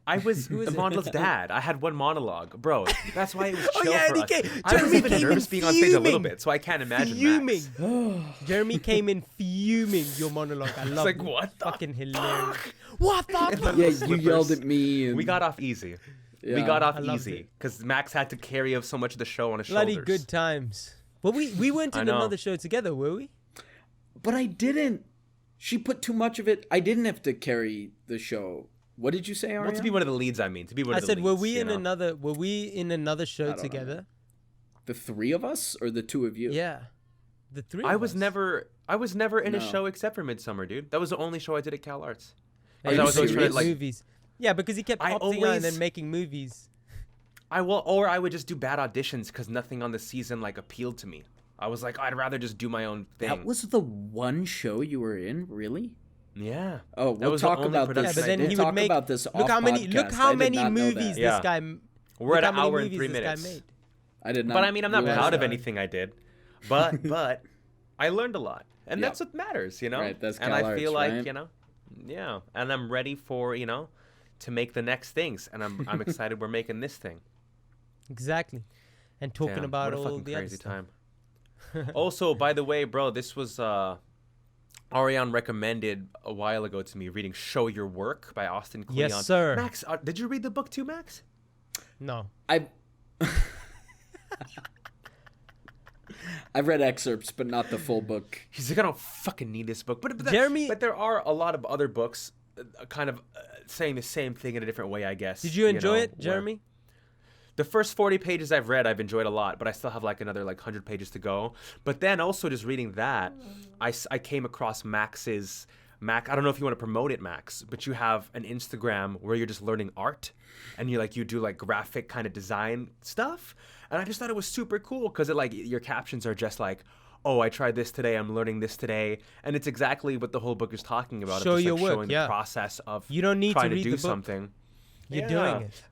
B: I was Amandla's dad. I had one monologue, bro. That's why it was chill
C: yeah,
B: for
C: and
B: us.
C: he came-
B: I was
C: Jeremy
B: even
C: came in
B: nervous being on stage a little
C: fuming.
B: bit, so I can't imagine
C: Fuming.
B: Max.
C: Jeremy came in fuming your monologue. I love
B: like,
C: it.
B: what the
C: Fucking hilarious. What the fuck?
D: Yeah, you yelled at me. And
B: We got off easy. We
D: Yeah.
B: got off
C: I loved
B: easy
C: it.
B: because Max had to carry so much of the show on his
C: Bloody
B: shoulders.
C: good times. Well, we weren't
B: I
C: in
B: know.
C: another show together, were we?
D: But I didn't. She put too much of it. I didn't have to carry the show. What did you say, Ariane?
B: Well, to be one of the leads, I mean, to be one
C: I
B: of the
C: said,
B: leads.
C: were we
B: you
C: in
B: know?
C: another? Were we in another show
D: don't know.
C: together?
D: The three of us or the two of you?
C: Yeah, the three.
B: I
C: of
B: was
C: us.
B: never in
D: No.
B: a show except for Midsummer, dude. That was the only show I did at Calarts.
C: Hey,
D: Are
C: you
D: you
B: I was always trying to
D: serious?
B: like,
C: movies. Yeah, because he kept
B: I
C: opting out and
B: always-
C: then making movies.
B: or I would just do bad auditions because nothing on the season like appealed to me. I was like, I'd rather just do my own thing.
D: That was the one show you were in, really?
B: Yeah.
D: Oh,
B: That
D: we'll
B: was the
D: talk
B: only
D: about
B: production
C: Yeah,
D: this.
C: but
B: I
C: then
B: did.
C: he
D: Talk
C: would make.
D: about this
C: Look how
D: off
C: many. Look
D: podcast.
C: how
D: I did
C: many
D: not know
C: movies
D: that.
B: Yeah.
C: this guy.
B: We're
C: look
B: at
C: how
B: an
C: many
B: hour and
C: movies
B: 3
C: this guy
B: minutes.
C: made.
D: I did not.
B: But I mean, I'm not
D: realize
B: proud of
D: that.
B: anything I did. But I learned a lot. And
D: Yep.
B: that's what matters, you know?
D: Right, that's
B: and I feel
D: Calarts,
B: like,
D: right?
B: you know, yeah. And I'm ready for, you know, to make the next things. And I'm excited we're making this thing.
C: Exactly, and talking
B: Damn,
C: about
B: what a
C: all
B: fucking
C: the other
B: crazy
C: stuff.
B: time. Also, by the way, bro, this was Ariane recommended a while ago to me reading "Show Your Work" by Austin Kleon.
C: Yes, sir.
B: Max, did you read the book too, Max?
C: No,
D: I've read excerpts, but not the full book.
B: He's like, I don't fucking need this book. But
C: Jeremy-
B: but there are a lot of other books, kind of saying the same thing in a different way, I guess.
C: did you enjoy
B: know,
C: it, Jeremy?
B: The first 40 pages I've read, I've enjoyed a lot, but I still have like another like 100 pages to go. But then also just reading that, I came across Max's Max, I don't know if you want to promote it, Max, but you have an Instagram where you're just learning art, and you do like graphic kind of design stuff. And I just thought it was super cool because your captions are just like, oh, I tried this today, I'm learning this today, and it's exactly what the whole book is talking about.
C: Show
B: of just,
C: your work,
B: showing the process of
C: you don't need
B: trying
C: to
B: to
C: read
B: do
C: the book.
B: something.
C: You're doing it.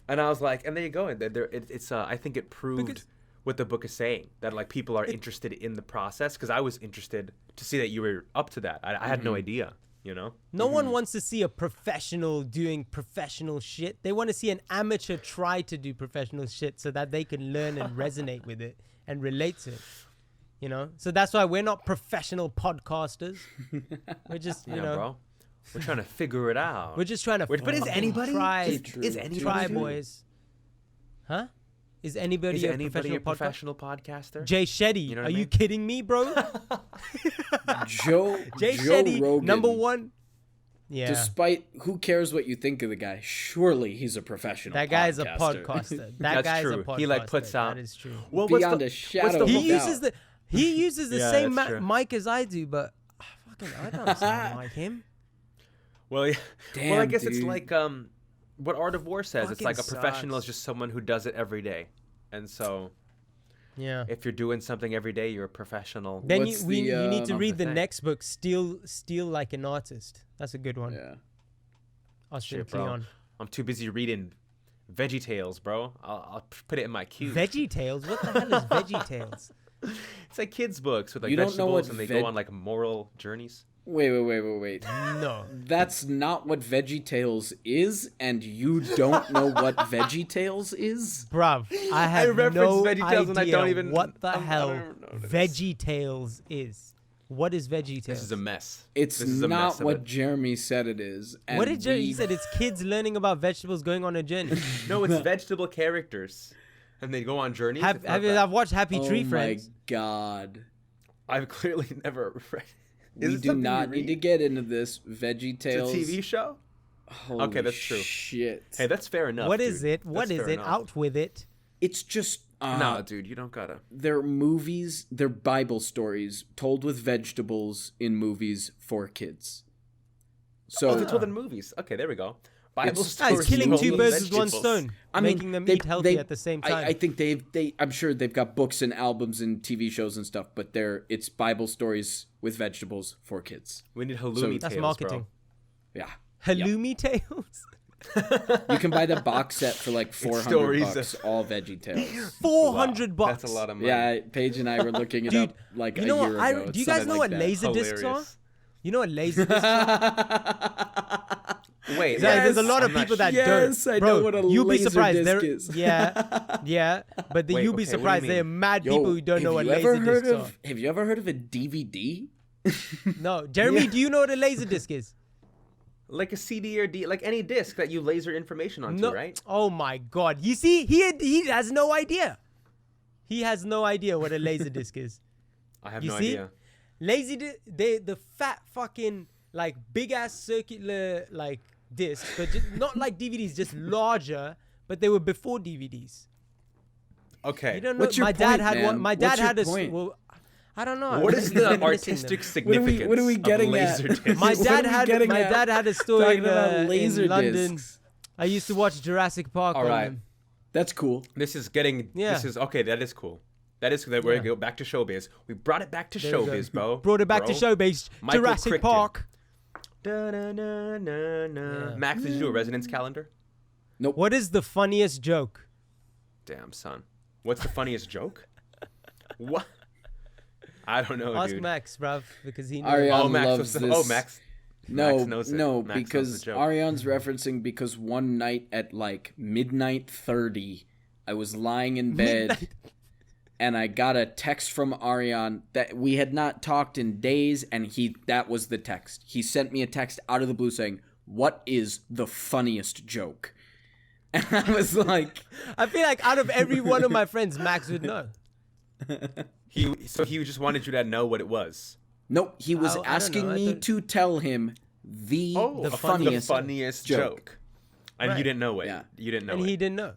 B: And I was like, and there you go. I think it proved what the book is saying, that like people are interested in the process, because I was interested to see that you were up to that. I had no idea, you know?
C: No one wants to see a professional doing professional shit. They want to see an amateur try to do professional shit so that they can learn and resonate with it and relate to it. You know? So that's why we're not professional podcasters. We're just, you know.
B: Bro. We're trying to figure it out.
C: We're just trying to
B: But is anybody?
C: is anybody try, boys? Huh? Is anybody a professional
B: podcaster?
C: Jay Shetty,
B: You know what
C: are
B: I
C: you
B: mean?
C: kidding me, bro?
D: Jay
C: Shetty,
D: Rogan,
C: number one. Yeah.
D: Despite who cares what you think of the guy, surely he's a professional.
C: That guy's a
D: podcaster.
C: podcaster. That
B: That's
C: guy's
B: true.
C: a podcaster.
B: He like puts out.
C: That is true.
B: Well,
D: Beyond a shadow of a doubt.
C: He uses the
B: Yeah,
C: same
B: that's true.
C: mic as I do, but I don't sound like him.
B: Well, yeah.
D: Damn,
B: well, I guess
D: dude.
B: it's like what Art of War says. It's
C: Fucking
B: like a professional
C: sucks.
B: is just someone who does it every day, and so
C: Yeah.
B: if you're doing something every day, you're a professional.
C: Then
D: What's
C: you need to read the
B: thing?
C: next book, Steal Like an Artist. That's a good one.
D: Yeah.
C: Austrian
B: Shit, bro.
C: Kleon.
B: I'm too busy reading Veggie Tales, bro. I'll put it in my queue.
C: Veggie Tales? What the hell is Veggie Tales?
B: It's like kids' books with like
D: You don't know
B: vegetables,
D: what
B: and they
D: veg-
B: go on like moral journeys.
D: Wait.
C: No.
D: That's not what Veggie Tales is, and you don't know what Veggie Tales is?
C: Bruv, I have
B: referenced
C: no
B: Veggie Tales and I
C: idea
B: don't even-
C: what the
B: I don't
C: hell
B: even know what it is.
C: Veggie Tales is. What is Veggie Tales?
B: This is a mess.
D: It's
B: This is a mess
D: not
B: of
D: what
B: it.
D: Jeremy said it is. And
C: What did Jerry? He
D: we-
C: said it's kids learning about vegetables going on a journey.
B: No, it's vegetable characters, and they go on journeys. It's not that.
C: I've watched Happy Tree
D: Oh
C: Friends.
D: my god.
B: I've clearly never read. Is
D: We
B: it
D: do
B: something
D: not
B: you
D: need to
B: read?
D: get into this. Veggie Tales.
B: It's a TV show.
D: Holy
B: Okay, that's true.
D: Shit.
B: Hey, that's fair enough.
C: What
B: dude.
C: is it? What
B: That's
C: is
B: fair
C: it?
B: enough.
C: Out with it.
D: It's just
B: No, dude, you don't gotta.
D: they're movies, they're Bible stories told with vegetables in movies for kids. So
B: Oh, they're told in movies. Okay, there we go. Bible
D: It's-
C: Ah, it's
B: stories
C: killing
B: told
C: two
B: with
C: birds with one
B: vegetables.
C: stone.
D: I mean,
C: making them
D: they-
C: eat healthy
D: they-
C: at the same time.
D: I think I'm sure they've got books and albums and TV shows and stuff, but it's Bible stories with vegetables for kids.
B: We need halloumi
C: That's
B: tales,
C: marketing.
D: Yeah.
C: Halloumi Tales.
D: You can buy the box set for like
B: stories
D: $400, all Veggie Tales.
C: $400 bucks.
B: That's a lot of money.
D: Yeah, Paige and I were looking it
C: Dude,
D: up like
C: you
D: a
C: know what?
D: year ago.
C: Do
D: It
C: you guys
D: sounded
C: know
D: like
C: what
D: that.
C: laser discs are?
B: Hilarious.
C: You know what laser discs are?
B: Wait,
C: There's a lot of
B: I'm not
C: people that
D: Yes,
C: don't.
D: I
C: Bro,
D: know what a
C: you'll be
D: laser
C: surprised.
D: disc
C: There,
D: is.
C: yeah, but
B: Wait,
C: you'll
B: okay, what
C: be
B: do you
C: surprised. There are
B: mean?
C: mad people who don't know what laser discs are.
D: Have you ever heard of a DVD?
C: No, Jeremy, do you know what a laser disc is?
B: like a CD or like any disc that you laser information onto,
C: No.
B: right?
C: Oh my God! You see, he has no idea. He has no idea what a laser disc is.
B: I have
C: You
B: no
C: see?
B: idea.
C: Laser the fat fucking like big ass circular like discs, but just not like DVDs, just larger. But they were before DVDs.
B: Okay.
C: You don't know.
D: What's your
C: My dad
D: point,
C: had
D: man?
C: one. My dad
D: What's your
C: had a.
D: point?
C: Well, I don't know.
B: What
C: I
B: is
C: think he's
B: the
C: been missing
B: artistic
C: them.
B: significance
D: what are we getting
B: of laser
D: at?
B: discs?
C: My
D: What
C: dad
D: are we
C: had
D: getting
C: my
D: at?
C: dad had a store
D: Talking
C: in,
D: about laser
C: in London.
D: discs.
C: I used to watch Jurassic Park.
B: All
C: on
B: right.
C: them.
D: That's cool.
B: This is getting.
C: Yeah.
B: This is okay. That is cool. That is that we're
C: Yeah.
B: gonna go back to showbiz. We brought it back to
C: There we go.
B: showbiz, bro.
C: Brought it back to
B: Bro.
C: showbiz.
B: Michael
C: Jurassic
B: Crichton.
C: Park.
B: Da-na-na-na-na.
C: Yeah.
B: Max, did you do a resonance calendar?
C: What is the funniest joke?
B: Damn, son. What's the funniest joke? What? I don't know,
C: Ask
B: dude.
C: Max, bruv, because he knows.
D: Ariana
B: Oh, Max
D: loves
B: was the,
D: this.
B: oh, Max.
D: No,
B: Max knows it.
D: no,
B: Max knows
D: because
B: the joke.
D: Ariane's referencing because one night at like midnight 30, I was lying in bed and I got a text from Ariane that we had not talked in days, and that was the text. He sent me a text out of the blue saying, "What is the funniest joke?" And I was like,
C: I feel like out of every one of my friends, Max would know.
B: So he just wanted you to know what it was.
D: nope, he was
C: I don't
D: asking
C: know, I
D: me
C: don't-
D: to tell him the funniest
B: joke. And
C: Right.
B: you didn't know it.
D: Yeah.
B: You didn't know
C: And
B: it.
C: he didn't know.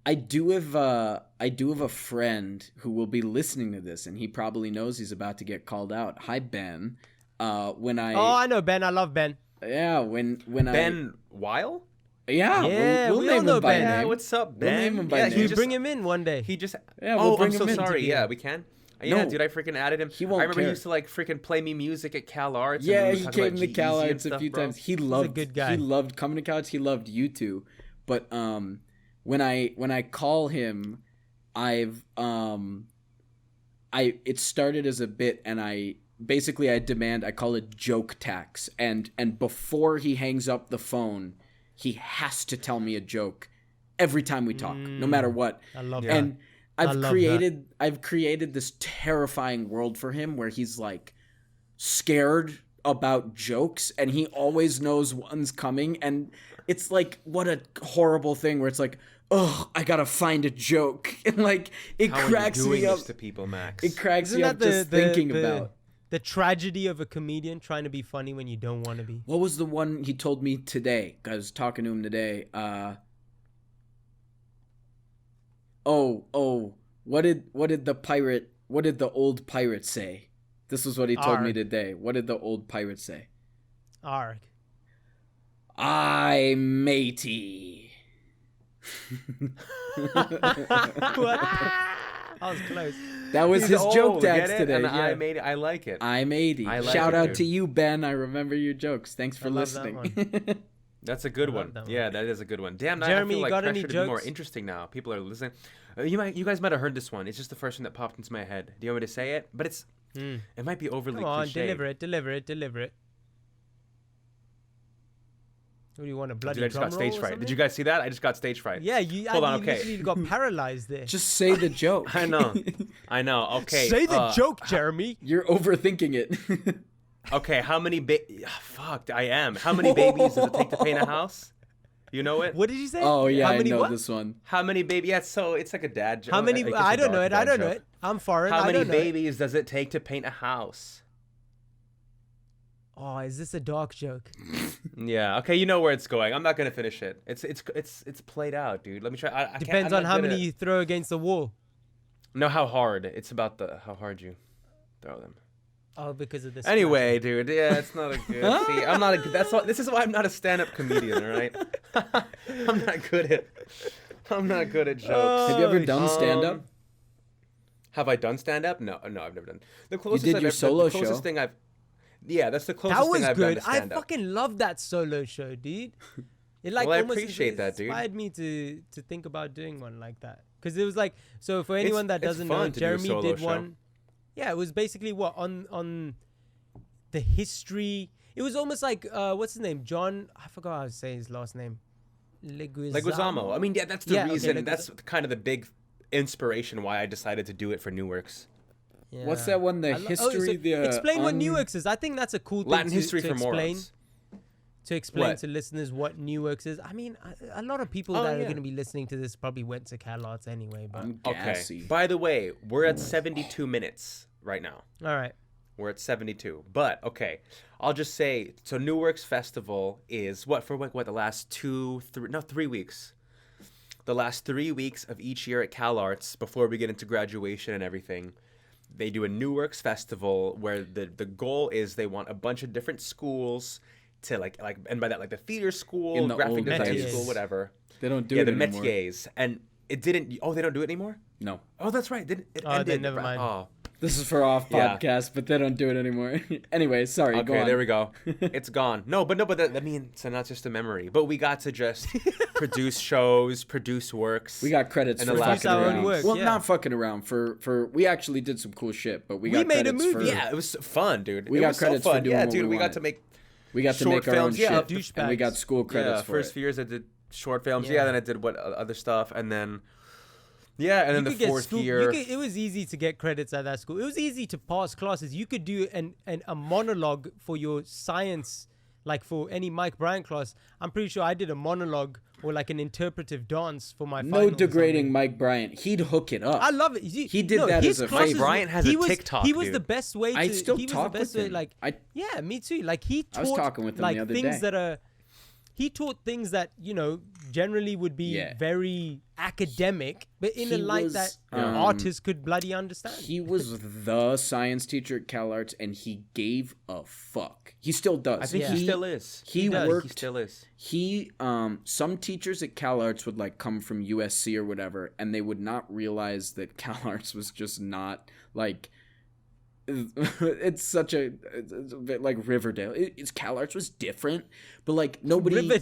D: I do have a friend who will be listening to this, and he probably knows he's about to get called out. Hi, Ben. When I
C: Oh, I know Ben. I love Ben.
D: yeah when
B: Ben Weil?
D: yeah we'll
C: we all
D: name
C: know
D: him by
C: Ben.
B: Yeah,
D: name.
B: what's up,
D: We'll
B: Ben?
D: name him by
B: yeah,
D: name.
C: Should we
B: just-
C: bring him in one day?
B: He just.
D: Yeah, we'll
B: oh,
D: bring
B: I'm
D: him
B: so
D: in.
B: sorry.
C: Interview
B: Yeah,
C: him.
B: we can.
D: No.
B: Yeah, dude, I freaking added him.
D: He won't
B: I remember
D: care.
B: he used to like freaking play me music at Calarts.
D: Yeah,
B: and we
D: he
B: would talk
D: came
B: about
D: to
B: G-Eazy and
D: Calarts a
B: stuff,
D: few
B: bro.
D: times. He loved
C: good guy.
D: He loved coming to Calarts. He loved you too. But when I call him, it started as a bit, and I call it joke tax, and before he hangs up the phone, he has to tell me a joke every time we talk, no matter what.
C: I love that.
D: And I've
C: love
D: created this terrifying world for him where he's like scared about jokes, and he always knows one's coming, and it's like, what a horrible thing where it's like, oh, I gotta find a joke, and like it
B: How
D: cracks
B: are you doing
D: me up.
B: this to people, Max?
D: It cracks
C: Isn't
D: me
C: that
D: up just thinking about.
C: the tragedy of a comedian trying to be funny when you don't want to be?
D: What was the one he told me today? I was talking to him today. What did the old pirate say? This was what he told me
C: Arg.
D: today. What did the old pirate say?
C: Arg.
D: I matey.
C: What? I was close.
D: That was
B: He's
D: his joke
B: old,
D: tax
B: get it?
D: today.
B: And
D: Yeah.
B: I like it.
D: I matey.
B: I like
D: Shout
B: it,
D: out
B: dude.
D: to you, Ben. I remember your jokes. Thanks for
C: I love that
D: listening.
B: That's a good
C: I love
B: one.
C: that one.
B: Yeah, that is a good one. Damn, I
C: Jeremy,
B: feel like
C: got
B: pressure
C: any
B: to be more
C: jokes?
B: interesting now. People are listening. You guys might have heard this one. It's just the first one that popped into my head. Do you want me to say it? But it might be overly
C: Come on,
B: cliche.
C: deliver it. What do you want, a bloody
B: Dude, I just got
C: drum roll
B: stage
C: or
B: fright.
C: something?
B: Did you guys see that? I just got stage fright.
C: Yeah, you.
B: Hold on,
C: you
B: okay.
C: literally got paralyzed there.
D: Just say the joke.
B: I know. I know. Okay.
C: Say the joke, Jeremy.
D: You're overthinking it.
B: Okay, how many fuck, I am. How many babies does it take to paint a house? You know it?
C: What did you say?
D: Oh yeah,
C: How
D: I
C: many
D: know
C: what?
D: this one.
B: How many babies? Yeah, so it's like a dad joke.
C: How many?
B: guess
C: I
B: a
C: don't know it.
B: dad
C: I don't know
B: joke.
C: it. I'm foreign.
B: How
C: I
B: many
C: don't know it.
B: babies does it take to paint a house?
C: Oh, is this a dark joke?
B: Yeah. Okay, you know where it's going. I'm not gonna finish it. It's played out, dude. Let me try. I can't-
C: Depends
B: I'm
C: on
B: not
C: how
B: good
C: many
B: at-
C: you throw against the wall.
B: No, how hard. It's about how hard you throw them.
C: Oh, because of this.
B: Anyway, dude. Yeah, it's not a good. See, I'm not a. This is why I'm not a stand-up comedian. All right. I'm not good at jokes.
D: Have you ever done stand-up?
B: Have I done stand-up? No, I've never done. The closest
D: did
B: I've
D: your
B: ever-
D: solo
B: the closest
D: show?
B: thing I've. Yeah, that's the closest
C: That was
B: thing I've done
C: good.
B: to
C: I
B: stand-up.
C: fucking love that solo show, dude. It like
B: Well, I
C: almost
B: appreciate that, dude.
C: inspired me to think about doing one like that, because it was like, so for anyone that
B: it's
C: doesn't
B: fun
C: know,
B: to do a
C: Jeremy
B: solo
C: did
B: show.
C: one. Yeah, it was basically what on the history. It was almost like what's his name? John. I forgot how to say his last name.
B: Leguizamo. I mean, yeah, that's the
C: Yeah, okay,
B: reason.
C: Leguizamo.
B: That's kind of the big inspiration why I decided to do it for New Works.
C: Yeah.
D: What's that one? The history.
C: explain what New Works is. I think that's a cool thing
B: Latin
C: to,
B: history
C: to
B: for
C: explain.
B: morons.
C: To explain
B: What?
C: to listeners what New Works is. I mean, a lot of people
B: Oh,
C: that are
B: yeah.
C: going to be listening to this probably went to Calarts anyway. But
D: I'm
B: Okay.
D: gassy.
B: By the way, we're at 72 minutes right now.
C: all right.
B: We're at 72. But okay, I'll just say so. New Works Festival is the last 3 weeks. The last 3 weeks of each year at Calarts before we get into graduation and everything. They do a New Works Festival where the goal is they want a bunch of different schools to like and by that like the theater school,
D: In the
B: graphic
D: old
B: design
C: days.
B: school, whatever.
D: They don't do
B: Yeah,
D: it
B: the
D: anymore.
B: métiers. And it didn't. Oh, they don't do it anymore.
D: No.
B: Oh, that's right. It
C: Oh, then
B: ended.
C: never mind.
B: Oh,
D: This is for off
B: Yeah.
D: podcast, but they don't do it anymore. Anyway, sorry. Go
B: okay.
D: on.
B: There we go. It's gone. But I mean, so not just a memory, but we got to just produce shows, produce works.
D: We got credits
B: And
D: for
B: the last
D: fucking
C: our own
D: around.
C: work,
D: Well,
C: yeah.
D: not fucking around. For we actually did some cool shit, but we got
C: made a
D: credits
C: movie.
D: for
B: Yeah, it was fun, dude.
D: We
B: It
D: got
B: was
D: credits
B: so
D: for
B: fun.
D: doing
B: Yeah,
D: what
B: dude.
D: we
B: We got
D: wanted.
B: to make
D: we got to
B: short
D: make our own
B: films, yeah,
D: shit, and we got
C: douchebags.
D: school credits for
B: first
D: it.
B: few years I did short films.
C: Yeah.
B: Yeah, then I did other stuff, and then and then
C: You
B: the
C: could get
B: fourth
C: school-
B: year.
C: it was easy to get credits at that school. It was easy to pass classes. You could do a monologue for your science, like for any Mike Bryant class. I'm pretty sure I did a monologue or like an interpretive dance for my
D: No
C: finals or
D: degrading
C: something.
D: Mike Bryant. He'd hook it up.
C: I love it.
D: He did that
C: his
D: as a
C: classes
D: favor.
C: were-
B: Bryant has
C: he
B: a
C: was,
B: TikTok,
C: He was the
B: dude.
C: best way to.
D: I still
C: he was
D: talk
C: the best
D: with
C: way,
D: him.
C: like,
D: I-
C: yeah, me too. Like he taught
D: I was talking with him
C: like
D: the other
C: things
D: day.
C: that are. he taught things that, you know, generally would be very academic, but in a light that artists could bloody understand.
D: He was the science teacher at Calarts, and he gave a fuck. He still does.
B: I think he still is.
D: He
B: still is.
D: Some teachers at Calarts would like come from USC or whatever, and they would not realize that Calarts was just not like. It's a bit like Riverdale. It's Calarts was different, but like nobody,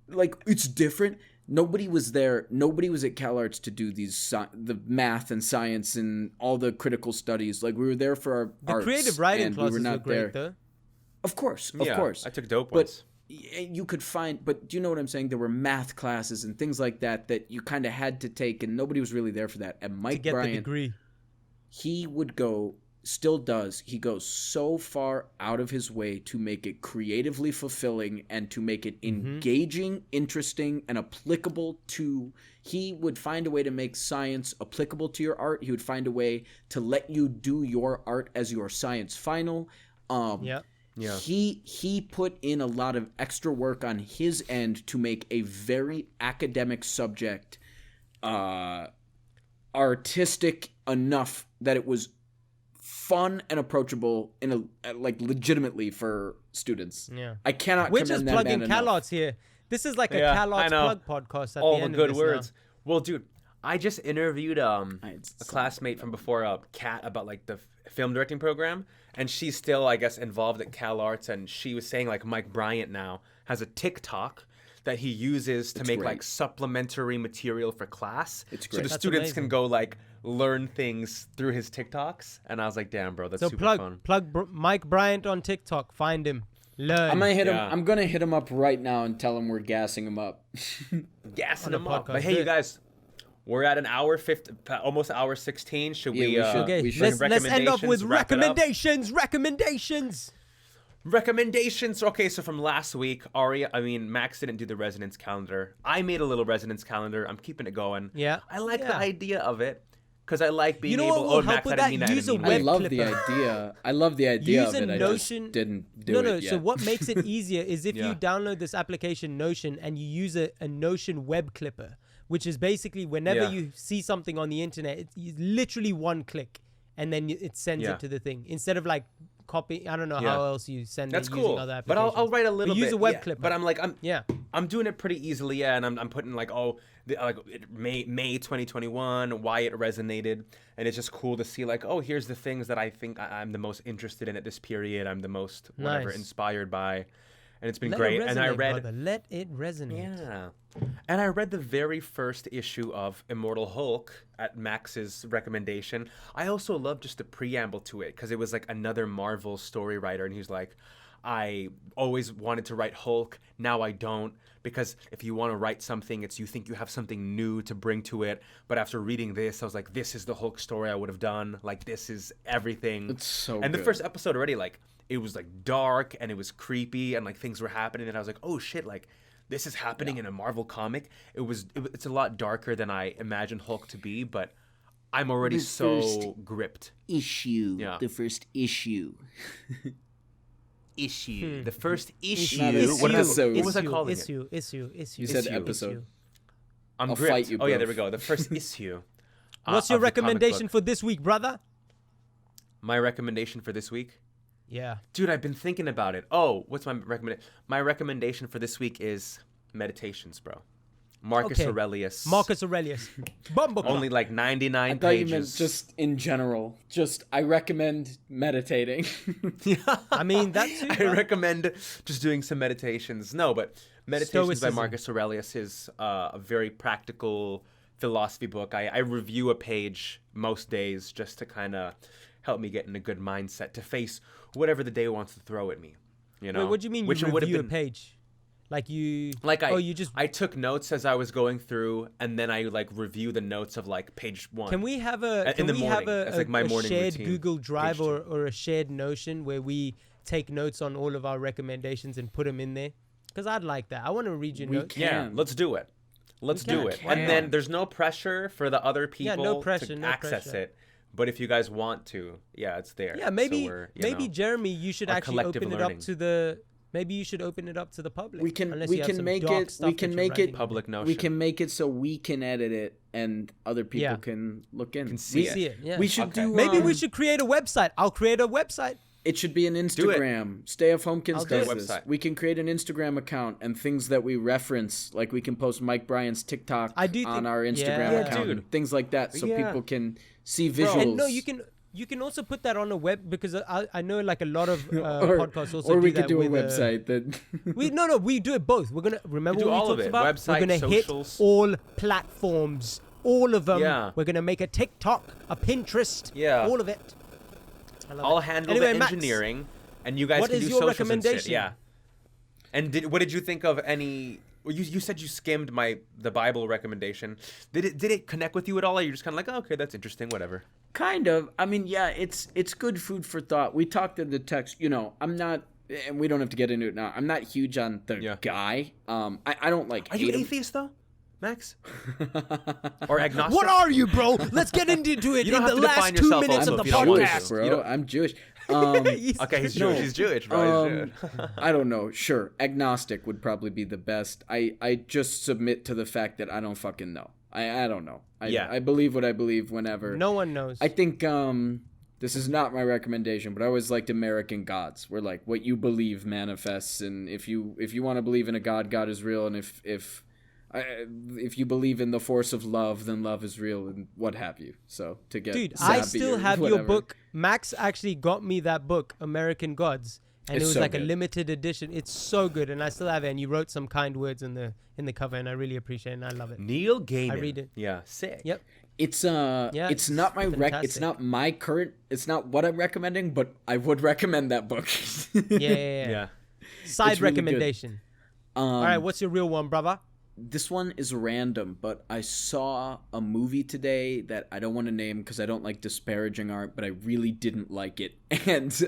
D: like it's different. Nobody was there. Nobody was at Calarts to do the math and science and all the critical studies. Like we were there for our arts,
C: creative writing classes
D: we were not
C: were great,
D: there.
C: though.
D: Of course.
B: I took dope ones.
D: You could find, but do you know what I'm saying? There were math classes and things like that you kind of had to take, and nobody was really there for that. And Mike Bryant,
C: the degree,
D: he would go. Still does. He goes so far out of his way to make it creatively fulfilling and to make it engaging, interesting, and applicable to. He would find a way to make science applicable to your art. He would find a way to let you do your art as your science final. He put in a lot of extra work on his end to make a very academic subject artistic enough that it was fun and approachable legitimately for students.
C: Yeah,
D: I cannot.
C: We're just plugging
D: Calarts
C: Calarts here. This is like a Calarts plug podcast. At
B: All
C: the end
B: the good
C: of this
B: words.
C: Now.
B: Well, dude, I just interviewed a classmate from before, Kat, about like the film directing program, and she's still, I guess, involved at Calarts, and she was saying like Mike Bryant now has a TikTok that he uses to make like supplementary material for class. It's great. So the students can go like learn things through his TikToks. And I was like, damn, bro, that's super fun.
C: Plug Mike Bryant on TikTok. Find him. Learn.
D: I'm gonna hit him. I'm gonna hit him up right now and tell him we're gassing him up.
B: Gassing him up. But hey, you guys, we're at an hour 50, almost hour 16. Should we?
C: Let's end up with recommendations.
B: Recommendations. Okay, so from last week, Max didn't do the resonance calendar. I made a little resonance calendar. I'm keeping it going.
C: Yeah.
B: I like the idea of it because I like being
C: able.
B: Oh, Max, I didn't mean that.
D: I love the idea. I love the idea
C: Use
D: of it.
C: Notion.
D: I just didn't do it yet.
C: So what makes it easier is if you download this application Notion and you use a Notion web clipper, which is basically whenever you see something on the internet, it's literally one click, and then it sends it to the thing instead of like. Copy. I don't know how else you send it using other applications.
B: But I'll write a little bit.
C: Use a web clipper.
B: But I'm doing it pretty easily. And I'm putting like May 2021, why it resonated, and it's just cool to see like here's the things that I think I'm the most interested in at this period. I'm the most inspired by, and it's been great. And I read
C: Let It Resonate.
B: Yeah. And I read the very first issue of Immortal Hulk at Max's recommendation. I also loved just the preamble to it because it was like another Marvel story writer, and he's like, I always wanted to write Hulk, now I don't, because if you want to write something, you think you have something new to bring to it. But after reading this, I was like, this is the Hulk story I would have done. Like, this is everything.
D: It's so
B: And
D: good.
B: the first episode already, like, it was like dark and it was creepy and like things were happening, and I was like, oh shit, like this is happening in a Marvel comic. It's a lot darker than I imagined Hulk to be, but I'm already gripped.
D: Issue. Yeah. The first issue.
B: The first issue.
D: What
B: was I calling it?
C: Issue.
D: You said episode.
B: I'm gripped.
D: Fight you,
B: oh yeah, there we go. The first issue.
C: What's your recommendation for this week, brother?
B: My recommendation for this week?
C: Yeah.
B: Dude, I've been thinking about it. Oh, what's my recommendation? My recommendation for this week is meditations, bro. Marcus Aurelius.
C: Bumble.
B: Only like 99
D: I thought
B: pages.
D: you meant just in general. I recommend meditating.
C: I mean, that too.
B: I recommend just doing some meditations. No, but Meditations by Marcus Aurelius is a very practical philosophy book. I review a page most days just to kind of help me get in a good mindset to face whatever the day wants to throw at me. You know?
C: Wait, what do you mean you review a page? I
B: took notes as I was going through, and then I like review the notes of like page 1.
C: Can we have a shared routine, Google Drive or a shared Notion where we take notes on all of our recommendations and put them in there? Because I'd like that. I want to read your notes.
B: Yeah, let's do it. Let's do it. And then there's no pressure for the other people to access it. But if you guys want to, it's there.
C: Yeah, maybe Jeremy, you should actually open it up to Maybe you should open it up to the public.
D: We can
C: unless
D: we
C: you have
D: can
C: some
D: make
C: dark
D: it
C: stuff
D: we
C: that
D: can
C: you're
D: make
C: writing
D: it
C: in.
B: Public notion.
D: we can make it so we can edit it and other people
C: Yeah.
D: can look in.
B: Can see
C: We
B: it.
C: see it. Yeah.
D: We should
B: Okay.
D: do
C: Maybe we
D: um,
C: should create a website. I'll create a website.
D: It should be an
B: it.
D: Instagram. Stay F Homekins
C: I'll do
D: does
C: it.
D: this.
B: Website.
D: We can create an Instagram account and things that we reference, like we can post Mike Bryan's TikTok
C: I do
D: on
C: think-
D: our Instagram
C: Yeah,
D: account,
B: dude.
D: and things like that, so
B: Yeah.
D: people can see visuals.
C: And no, you can also put that on a web because I know like a lot of podcasts also
D: or
C: do
D: we
C: that
D: could do a
C: with,
D: website that.
C: we do it both. We're gonna remember
B: We do
C: what
B: all
C: we
B: of
C: talked
B: it.
C: about.
B: Website,
C: We're gonna
B: socials.
C: hit all platforms, all of them.
B: Yeah.
C: We're gonna make a TikTok, a Pinterest,
B: Yeah.
C: all of it. I love
B: I'll
C: it.
B: handle
C: Anyway,
B: the
C: Max,
B: engineering, and you guys
C: what
B: can
C: is
B: do
C: your
B: socials and shit.
C: recommendation?
B: Yeah. And what did you think of any? Well, you said you skimmed the Bible recommendation. Did it connect with you at all? Or you're just kind of like, oh, okay, that's interesting, whatever.
D: Kind of. I mean, yeah, it's good food for thought. We talked in the text. I'm not, and we don't have to get into it now. I'm not huge on the guy. I don't like.
B: Are you
D: hate him.
B: atheist though, Max? Or agnostic?
C: What are you, bro? Let's get into it
B: You don't
C: in
B: have
C: the
B: to
C: last
B: define
C: 2
B: yourself
C: minutes
B: also
C: of the
B: if you don't want to.
C: podcast.
D: Jewish, bro.
B: You don't-
D: I'm Jewish.
B: Okay, he's Jewish. He's Jewish, bro. He's Jewish.
D: I don't know. Sure, agnostic would probably be the best. I just submit to the fact that I don't fucking know. I don't know. I believe what I believe whenever.
C: No one knows.
D: I think this is not my recommendation, but I always liked American Gods, where like what you believe manifests, and if you want to believe in a God, God is real, and if you believe in the force of love, then love is real, and what have you. So to get
C: Dude, I
D: zappy
C: still
D: or
C: have your
D: whatever.
C: book. Max actually got me that book, American Gods, and
D: It's
C: it was
D: so
C: like a
D: good.
C: limited edition. It's so good, and I still have it. And you wrote some kind words in the cover, and I really appreciate it. And I love it.
B: Neil Gaiman.
C: I read it.
B: Yeah, sick.
C: Yep.
D: It's
C: Yeah,
D: it's not my
C: fantastic.
D: it's not what I'm recommending, but I would recommend that book.
C: Yeah.
B: Yeah.
C: Side
D: It's really good.
C: recommendation. All right, what's your real one, brother?
D: This one is random, but I saw a movie today that I don't want to name because I don't like disparaging art, but I really didn't like it. And
C: So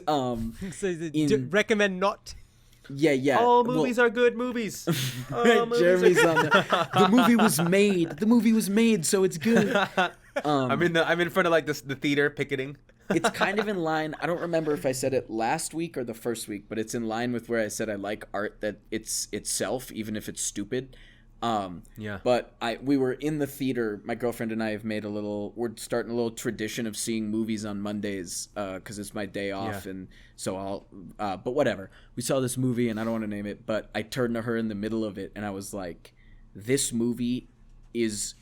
C: recommend not.
D: yeah.
B: All
D: well,
B: movies are good movies. All movies
D: Jeremy's
B: are
D: on the movie was made. The movie was made, so it's good.
B: I'm in front of like the theater picketing.
D: It's kind of in line. I don't remember if I said it last week or the first week, but it's in line with where I said I like art that it's itself, even if it's stupid.
B: Yeah.
D: But we were in the theater. My girlfriend and I have made we're starting a little tradition of seeing movies on Mondays because it's my day off,
B: Yeah.
D: and so but whatever. We saw this movie, and I don't want to name it, but I turned to her in the middle of it, and I was like, "This movie is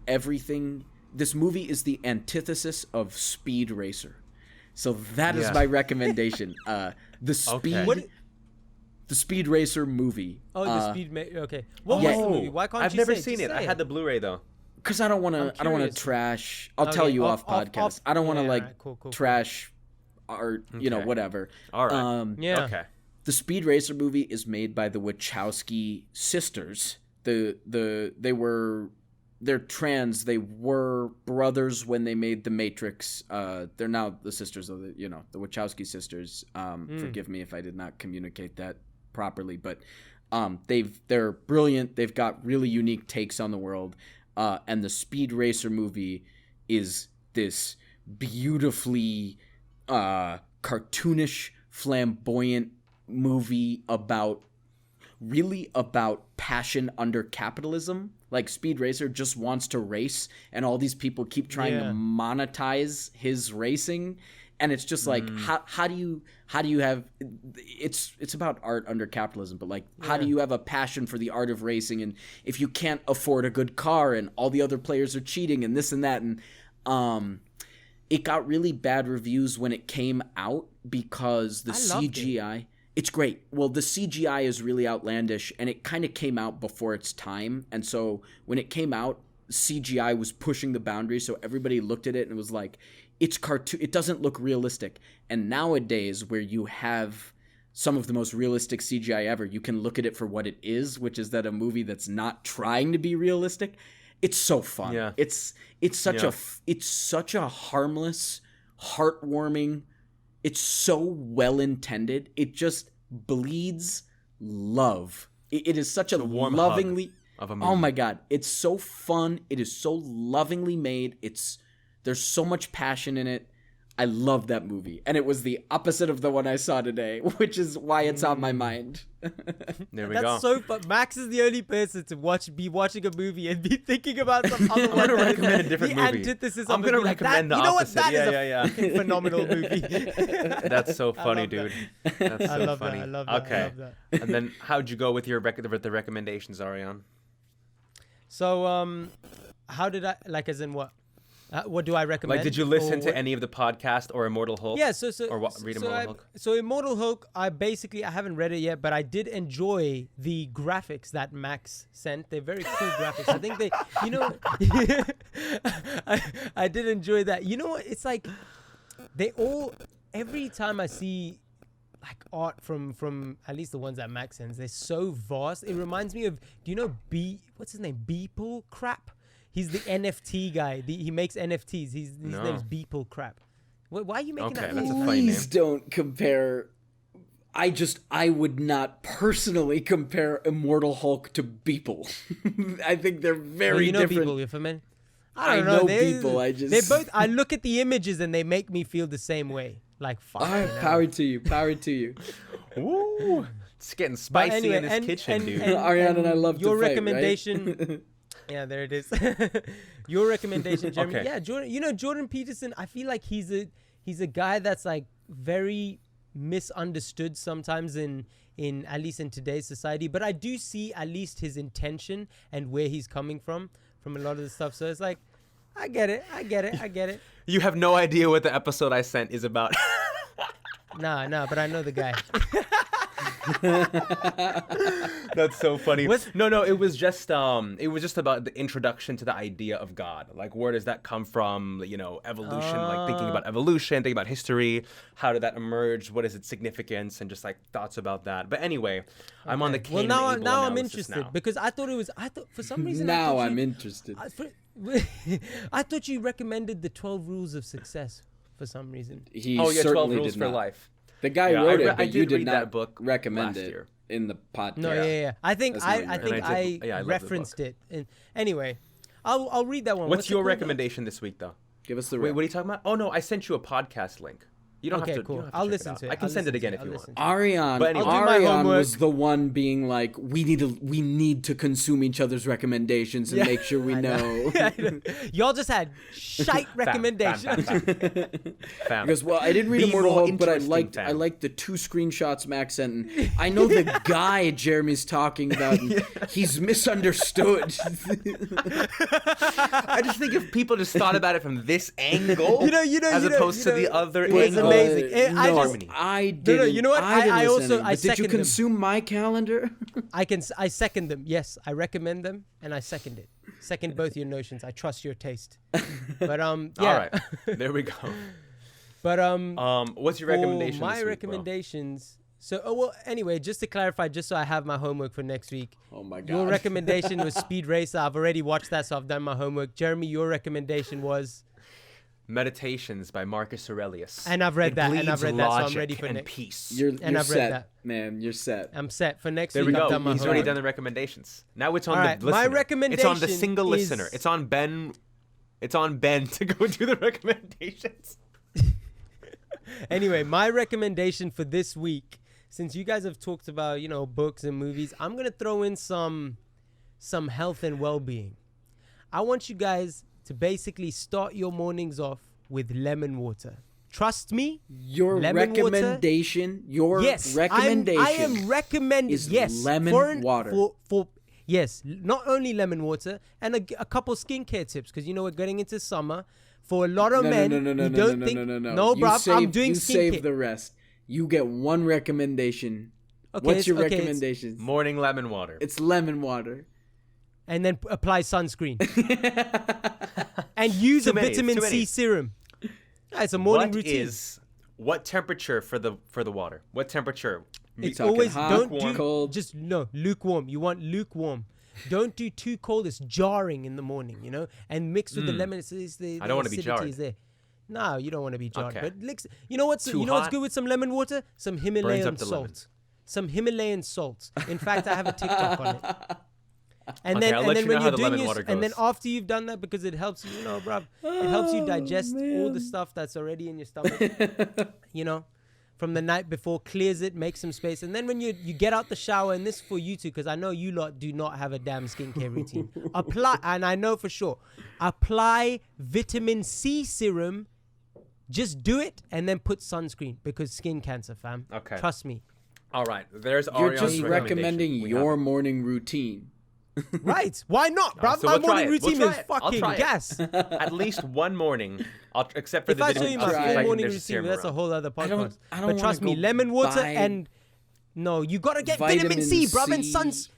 D: everything. This movie is the antithesis of Speed Racer." So that is
B: Yeah.
D: my recommendation. The Speed.
B: Okay.
D: The Speed Racer movie.
C: Oh, the speed. Okay. What
D: yeah.
C: was the movie? Why can't
B: I've
C: you
B: never
C: say
B: seen
C: Just
B: it. I
C: say
B: had the Blu-ray though.
D: Because I don't want to. I don't want to
C: curious.
D: trash. I'll
C: Okay,
D: tell you off
C: off-
D: podcast. I don't want to
C: yeah,
D: like
C: alright, cool.
D: trash art. You know,
B: Okay.
D: whatever.
B: All right.
C: Yeah.
B: Okay.
D: The Speed Racer movie is made by the Wachowski sisters. They're trans. They were brothers when they made The Matrix. They're now the sisters of the Wachowski sisters. Forgive me if I did not communicate that properly, but they're brilliant. They've got really unique takes on the world. And the Speed Racer movie is this beautifully cartoonish, flamboyant movie about passion under capitalism. Like Speed Racer just wants to race, and all these people keep trying to monetize his racing, and it's just like how do you have it's about art under capitalism, but like how do you have a passion for the art of racing, and if you can't afford a good car and all the other players are cheating and this and that, and it got really bad reviews when it came out because the CGI. It's great. Well, the CGI is really outlandish, and it kind of came out before its time. And so when it came out, CGI was pushing the boundaries. So everybody looked at it and was like, it's cartoon. It doesn't look realistic. And nowadays, where you have some of the most realistic CGI ever, you can look at it for what it is, which is that a movie that's not trying to be realistic. It's so fun.
B: Yeah.
D: It's such a harmless, heartwarming. It's so well intended. It just bleeds love. It is such a
B: warm
D: lovingly
B: hug of a movie.
D: Oh my god, it's so fun. It is so lovingly made. There's so much passion in it. I love that movie. And it was the opposite of the one I saw today, which is why it's on my mind.
B: There we
C: That's
B: go.
C: so fun. Max is the only person to be watching a movie and be thinking about some other
B: I'm
C: one.
B: gonna recommend a different
C: the
B: movie.
C: Antithesis
B: I'm
C: of
B: gonna
C: it, like,
B: recommend
C: that,
B: the
C: you know
B: opposite.
C: What? That is
B: Yeah.
C: a fucking phenomenal movie.
B: That's so funny,
C: love
B: dude.
C: that.
B: That's so
C: I love
B: funny.
C: that. I love that.
B: Okay.
C: I love that.
B: And then how'd you go with with the recommendations, Ariane?
C: So, how did I, like, as in what? What do I recommend?
B: Like, did you listen to any of the podcast or Immortal Hulk?
C: Yeah, so
B: or what, read Immortal Hulk?
C: So Immortal Hulk, I haven't read it yet, but I did enjoy the graphics that Max sent. They're very cool graphics. I think they, you know, I did enjoy that. You know what? It's like every time I see like art from at least the ones that Max sends, they're so vast. It reminds me of, do you know what's his name? Beeple Crap? He's the NFT guy. He makes NFTs. His name is Beeple Crap. Why are you making that?
B: That's a funny
D: Please
B: name.
D: don't compare. I would not personally compare Immortal Hulk to Beeple. I think they're very different.
C: Beeple, you're familiar?
D: I
C: don't
D: know
C: They're-
D: Beeple.
C: They're both. I look at the images and they make me feel the same way. Like fuck.
D: All right, power to you. Power to you.
B: Ooh, it's getting spicy
C: anyway,
B: in this kitchen, dude.
D: Ariane and I love
C: your
D: to fight,
C: recommendation.
D: right?
C: Yeah, there it is. Your recommendation, Jeremy.
B: Okay.
C: Yeah, Jordan. You know Jordan Peterson. I feel like he's a guy that's like very misunderstood sometimes in at least in today's society. But I do see at least his intention and where he's coming from a lot of the stuff. So it's like, I get it.
B: You have no idea what the episode I sent is about.
C: Nah, but I know the guy.
B: That's so funny.
C: What's-
B: No, it was just about the introduction to the idea of God. Like, where does that come from? You know, evolution, like thinking about evolution, thinking about history. How did that emerge? What is its significance? And just like thoughts about that. But anyway, I'm on the Cain
C: Well,
B: and Abel
C: now I'm
B: analysis
C: interested
B: now.
C: because I thought for some reason.
D: Now
C: I thought
D: I'm
C: you,
D: interested.
C: I thought you recommended the 12 rules of success for some reason.
D: He
B: Oh yeah, 12
D: certainly
B: rules
D: did
B: for
D: not.
B: life.
D: The guy
B: Yeah,
D: wrote
B: I
D: it, but you
B: did
D: did
B: read
D: not
B: that book
D: recommend
B: last
D: it
B: year.
D: in the podcast.
C: No, yeah. I think
D: That's
C: I
D: not
C: think
B: right.
C: I
B: Yeah, I love the
C: referenced it. And anyway, I'll read that one.
B: What's
C: it
B: your
C: called?
B: recommendation this week, though?
D: Give us the
B: Wait, what are you talking about? Oh no, I sent you a podcast link. You don't
C: Okay,
B: have to.
C: cool.
B: You don't have to
C: I'll
B: check
C: listen
B: out.
C: to it.
B: I can
C: I'll
B: send it
C: listen
B: again
C: to
B: if
C: it.
B: you
C: I'll
B: want.
C: listen to
D: Ariane,
B: But anyway.
C: I'll do my
D: Ariane
C: homework.
D: was the one being like, we need to consume each other's recommendations and make sure we know.
C: Y'all just had shite recommendations.
B: Fam.
D: Because I didn't read
B: Be
D: Immortal
B: more
D: Hulk, but I
B: interesting,
D: liked
B: fam.
D: the 2 screenshots Max sent. And I know the guy Jeremy's talking about. And he's misunderstood.
B: I just think if people just thought about it from this angle, as opposed to the other
C: it was
B: angle,
C: amazing.
D: I didn't.
C: you know what?
D: I didn't
C: I
D: listen
C: also-
D: to him,
C: I
D: but did you
C: second them.
D: consume my calendar?
C: I second them. Yes, I recommend them and I second it. Second both your notions. I trust your taste. But yeah.
B: All right, there we go.
C: But
B: What's your recommendation?
C: my
B: this week, bro?
C: recommendations. So, anyway, just to clarify, just so I have my homework for next week.
D: Oh my God.
C: Your recommendation was Speed Racer. I've already watched that, so I've done my homework. Jeremy, your recommendation was
B: Meditations by Marcus Aurelius.
C: And I've read
B: It
C: that, and I've
B: bleeds
C: read that, so I'm
B: logic
C: ready for
B: and
C: next.
B: peace.
D: You're
C: I've read
D: set,
C: that.
D: man. You're set.
C: I'm set for next
B: There we
C: week. I've
B: go.
C: done my
B: He's already
C: homework.
B: done the recommendations. Now it's on
C: All
B: the
C: right,
B: listener.
C: my
B: It's on the
C: recommendation
B: single listener.
C: is-
B: It's on Ben. It's on Ben to go do the recommendations.
C: Anyway, my recommendation for this week, since you guys have talked about, books and movies, I'm going to throw in some health and well-being. I want you guys to basically start your mornings off with lemon water. Trust me.
D: Your
C: lemon
D: recommendation. Your
C: Yes,
D: recommendation.
C: I am recommending
D: is
C: yes
D: lemon water.
C: For yes, not only lemon water and a couple skincare tips because we're getting into summer. For a lot of men,
D: No,
C: we don't think. No,
D: You
C: bruv, I'm
D: save-
C: doing
D: You
C: skincare.
D: save the rest. You get one recommendation.
C: Okay,
D: What's your
C: it's-
D: recommendation?
B: Morning lemon water.
D: It's lemon water.
C: And then apply sunscreen. And use
B: Too
C: a
B: many,
C: vitamin
B: too
C: C
B: many.
C: serum. It's a morning routine.
B: What temperature for the water? What temperature?
C: It's
D: talking
C: always
D: hot,
C: don't
D: warm,
C: do
D: cold?
C: just lukewarm. You want lukewarm. Don't do too cold. It's jarring in the morning, and mix with the lemon. It's the
B: I don't wanna be
C: acidity
B: jarred.
C: is there. No, you don't want to be jarred.
B: Okay.
C: But you know what's
B: Too
C: what's
B: hot?
C: good with some lemon water? Some Himalayan
B: up the lemon.
C: salt. Some Himalayan salt. In fact, I have a TikTok on it. And
B: Okay,
C: then,
B: I'll
C: and
B: let
C: then
B: you
C: when
B: know
C: you're
B: how the
C: doing
B: lemon
C: your,
B: water
C: and then
B: goes.
C: after you've done that, because it helps you, bruv, it helps you digest all the stuff that's already in your stomach, from the night before, clears it, makes some space. And then when you get out the shower, and this is for you two, because I know you lot do not have a damn skincare routine. And I know for sure, apply vitamin C serum. Just do it and then put sunscreen, because skin cancer, fam.
B: Okay.
C: Trust me.
B: All right. There's
D: You're
B: Ariana's
D: just recommending
B: recommendation. We
D: your
B: have
D: morning routine.
C: Right. Why not, bruv?
B: So
C: My
B: we'll try
C: morning
B: it. We'll
C: routine
B: try
C: is
B: it. I'll
C: fucking
B: try it.
C: gas.
B: at least one morning, except for
C: If
B: the
C: I show
B: vitamin
C: you
B: C.
C: my
D: I'll
C: full
D: try.
C: morning
B: There's a
C: routine,
B: serum
C: that's a
B: around.
C: whole other podcast.
D: I don't
C: But
D: wanna
C: trust me,
D: go
C: lemon water
D: buy
C: and no, you gotta get vitamin C, bruv, and
D: C.
C: suns.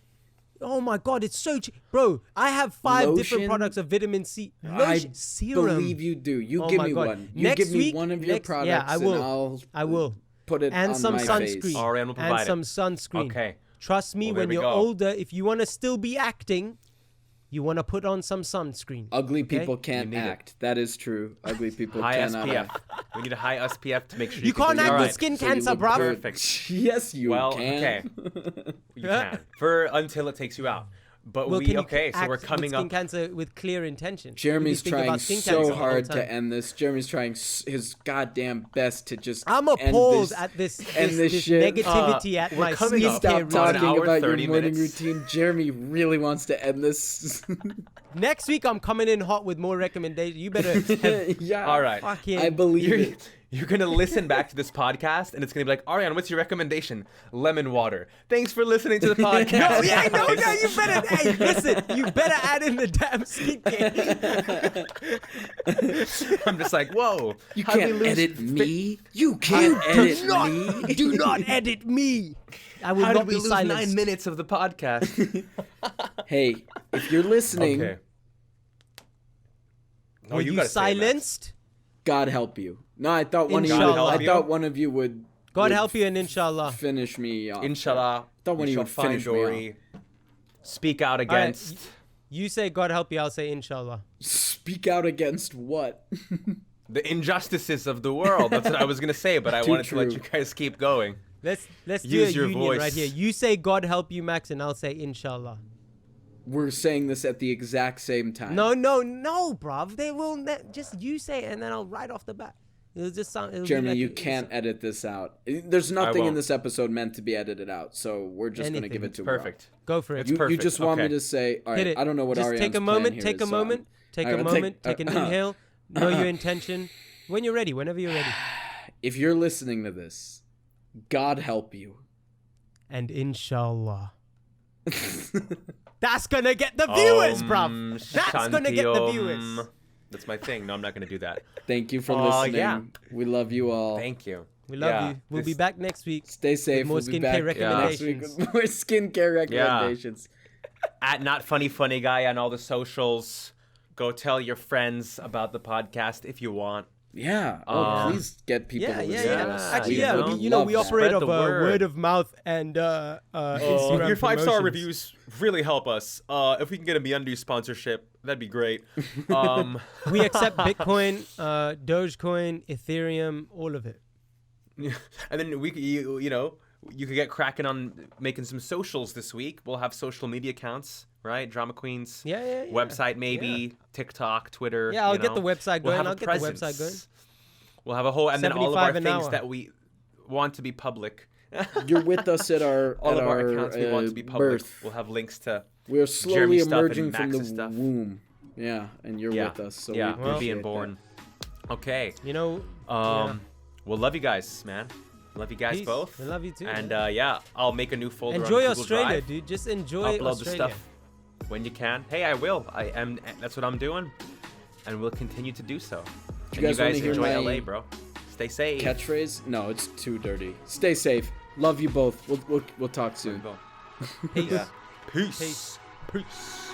C: Oh my god, it's so cheap, bro. I have 5 different
D: Lotion?
C: products of vitamin C.
D: I
C: Serum.
D: believe you do. You
C: Oh
D: give
C: my
D: me
C: God.
D: one. You
C: Next
D: give me
C: week-
D: one of your
C: next-
D: products,
C: yeah, I will.
D: and
C: I will.
D: put it
C: And
D: on
C: some
D: my
C: sunscreen.
D: face.
B: Ariane will provide
C: And
B: it.
C: some sunscreen.
B: Okay.
C: Trust me,
B: Well, there
C: when
B: we
C: you're
B: go.
C: older, if you want to still be acting, you want to put on some sunscreen.
D: Ugly
C: okay?
D: people can't
B: need it.
D: act. That is true. Ugly people
B: High
D: cannot
B: SPF.
D: act.
B: We need a high SPF to make sure
C: You
B: can
C: can't
B: do it.
C: act
B: All
C: with
B: right.
C: skin
D: So you
C: cancer,
D: look
C: bruv.
D: good.
B: Perfect.
D: Yes, you
B: Well,
D: can.
B: okay. You can. For until it takes you out. But
C: Well, can you
B: so
C: act
B: we're coming
C: with skin
B: up.
C: cancer with clear intention?
D: Jeremy's
C: You think
D: trying
C: about skin cancer
D: so
C: the whole
D: hard
C: time.
D: to end this. Jeremy's trying his goddamn best to just
C: I'm
D: end
C: appalled
D: this.
C: at this
D: end this shit.
C: negativity at
B: we're
C: my
B: coming up.
C: skincare
D: Stop
C: routine.
B: An
D: talking
B: hour,
D: about your
B: 30
D: morning
B: minutes.
D: routine. Jeremy really wants to end this.
C: Next week, I'm coming in hot with more recommendations. You better have
D: Yeah.
B: All right.
C: fucking...
D: I believe
B: You're,
D: it.
B: you're going to listen back to this podcast, and it's going to be like, Ariane, what's your recommendation? Lemon water. Thanks for listening to the podcast.
C: No, yeah, no, you better... Hey, listen, you better add in the damn skincare.
B: I'm just like, whoa.
D: You
B: how do we
D: can't
B: lose
D: edit
B: fi-
D: me. You can't edit me.
C: Do not edit me. I will
B: How
C: not
B: did we
C: be
B: lose
C: silenced.
B: 9 minutes of the podcast?
D: Hey, if you're listening,
B: Okay. No,
C: Were
B: you
C: you
B: gotta say it, Max.
C: silenced?
D: God help you. No, I thought one of you.
C: Inshallah.
D: I thought one of you would.
C: God
D: would
C: help you and inshallah.
D: Finish me off.
B: Inshallah,
D: Thought one
B: you
D: of you
B: shall
D: would
B: find
D: finish me
B: Dory. Speak out against
C: You say God help you, I'll say inshallah.
D: Speak out against what?
B: the injustices of the world. That's what I was gonna say, but I
D: Too
B: wanted to let
D: true.
B: you guys keep going.
C: Let's do
B: Use
C: a
B: your
C: union
B: voice.
C: right here. You say God help you, Max, and I'll say inshallah.
D: We're saying this at the exact same time.
C: No, bruv. They will just you say it, and then I'll right off the bat. It'll just sound. It'll be
D: Jeremy,
C: like
D: you can't edit this out. There's nothing in
B: won't.
D: this episode meant to be edited out, so we're just going to
C: Anything.
D: give it to
B: Perfect.
C: Go for it.
B: It's
D: You
B: perfect.
D: just want me
B: Okay.
D: to say, all
C: Hit
D: right,
C: it.
D: I don't know what
C: Just
D: Ariane's
C: take a
D: plan
C: moment.
D: here
C: Take
D: is,
C: a
D: so
C: moment. Take
D: All
C: a
D: right,
C: moment. Take an inhale. Know your intention. When you're ready. Whenever you're ready.
D: If you're listening to this, God help you.
C: And inshallah. That's gonna get the viewers, bruv. That's gonna get the
B: Shanti
C: viewers.
B: Om. That's my thing. No, I'm not gonna do that.
D: Thank you for
B: Aw,
D: listening.
B: yeah.
D: We love you all.
B: Thank you.
C: We love
B: Yeah,
C: you. We'll be
B: this-
C: back next week.
D: Stay safe.
C: more
D: We'll be
C: skincare
D: back
C: recommendations.
D: next week with more skincare recommendations.
B: At Not Funny Funny Guy on all the socials. Go tell your friends about the podcast if you want.
D: Yeah. Please get people to listen to us.
C: Actually,
B: We
C: yeah.
B: would
C: We
B: love
C: we
B: that.
C: operate
B: Spread
C: of
B: the word.
C: word of mouth and Instagram
B: Your 5-star
C: promotions.
B: reviews really help us. If we can get a MeUndies sponsorship, that'd be great.
C: We accept Bitcoin, Dogecoin, Ethereum, all of it.
B: And then you could get cracking on making some socials this week. We'll have social media accounts, right? Drama Queens.
C: Yeah.
B: Website maybe, TikTok, Twitter.
C: Yeah, I'll
B: you
C: get the
B: know.
C: website
B: We'll
C: going.
B: have
C: I'll
B: a
C: get the website
B: presence.
C: going.
B: We'll have a whole, and then all of our
C: 75 an
B: things
C: hour.
B: that we want to be public.
D: You're with us at our
B: All
D: at
B: of our
D: our
B: accounts we want to be public.
D: birth.
B: We'll have links to.
D: We're slowly
B: Jeremy's stuff and
D: emerging from the
B: Max's stuff.
D: womb. Yeah, and you're
B: Yeah,
D: with us. So
B: yeah,
D: we
B: we're
D: appreciate
B: being
D: that.
B: born. Okay.
C: You know.
B: Well, love you guys, man. Love you guys
C: Peace.
B: both.
C: We love you too.
B: And
C: man.
B: yeah, I'll make a new folder.
C: Enjoy
B: on Google
C: Australia,
B: Drive.
C: dude. Just enjoy
B: Upload
C: Australia.
B: the stuff when you can. Hey, I will. I am. That's what I'm doing, and we'll continue to do so. And you
D: guys wanna
B: guys
D: hear
B: enjoy
D: my
B: LA, bro. Stay safe.
D: Catchphrase? No, it's too dirty. Stay safe. Love you both. We'll talk soon.
C: Peace.
B: Peace.
C: Peace.
B: Peace.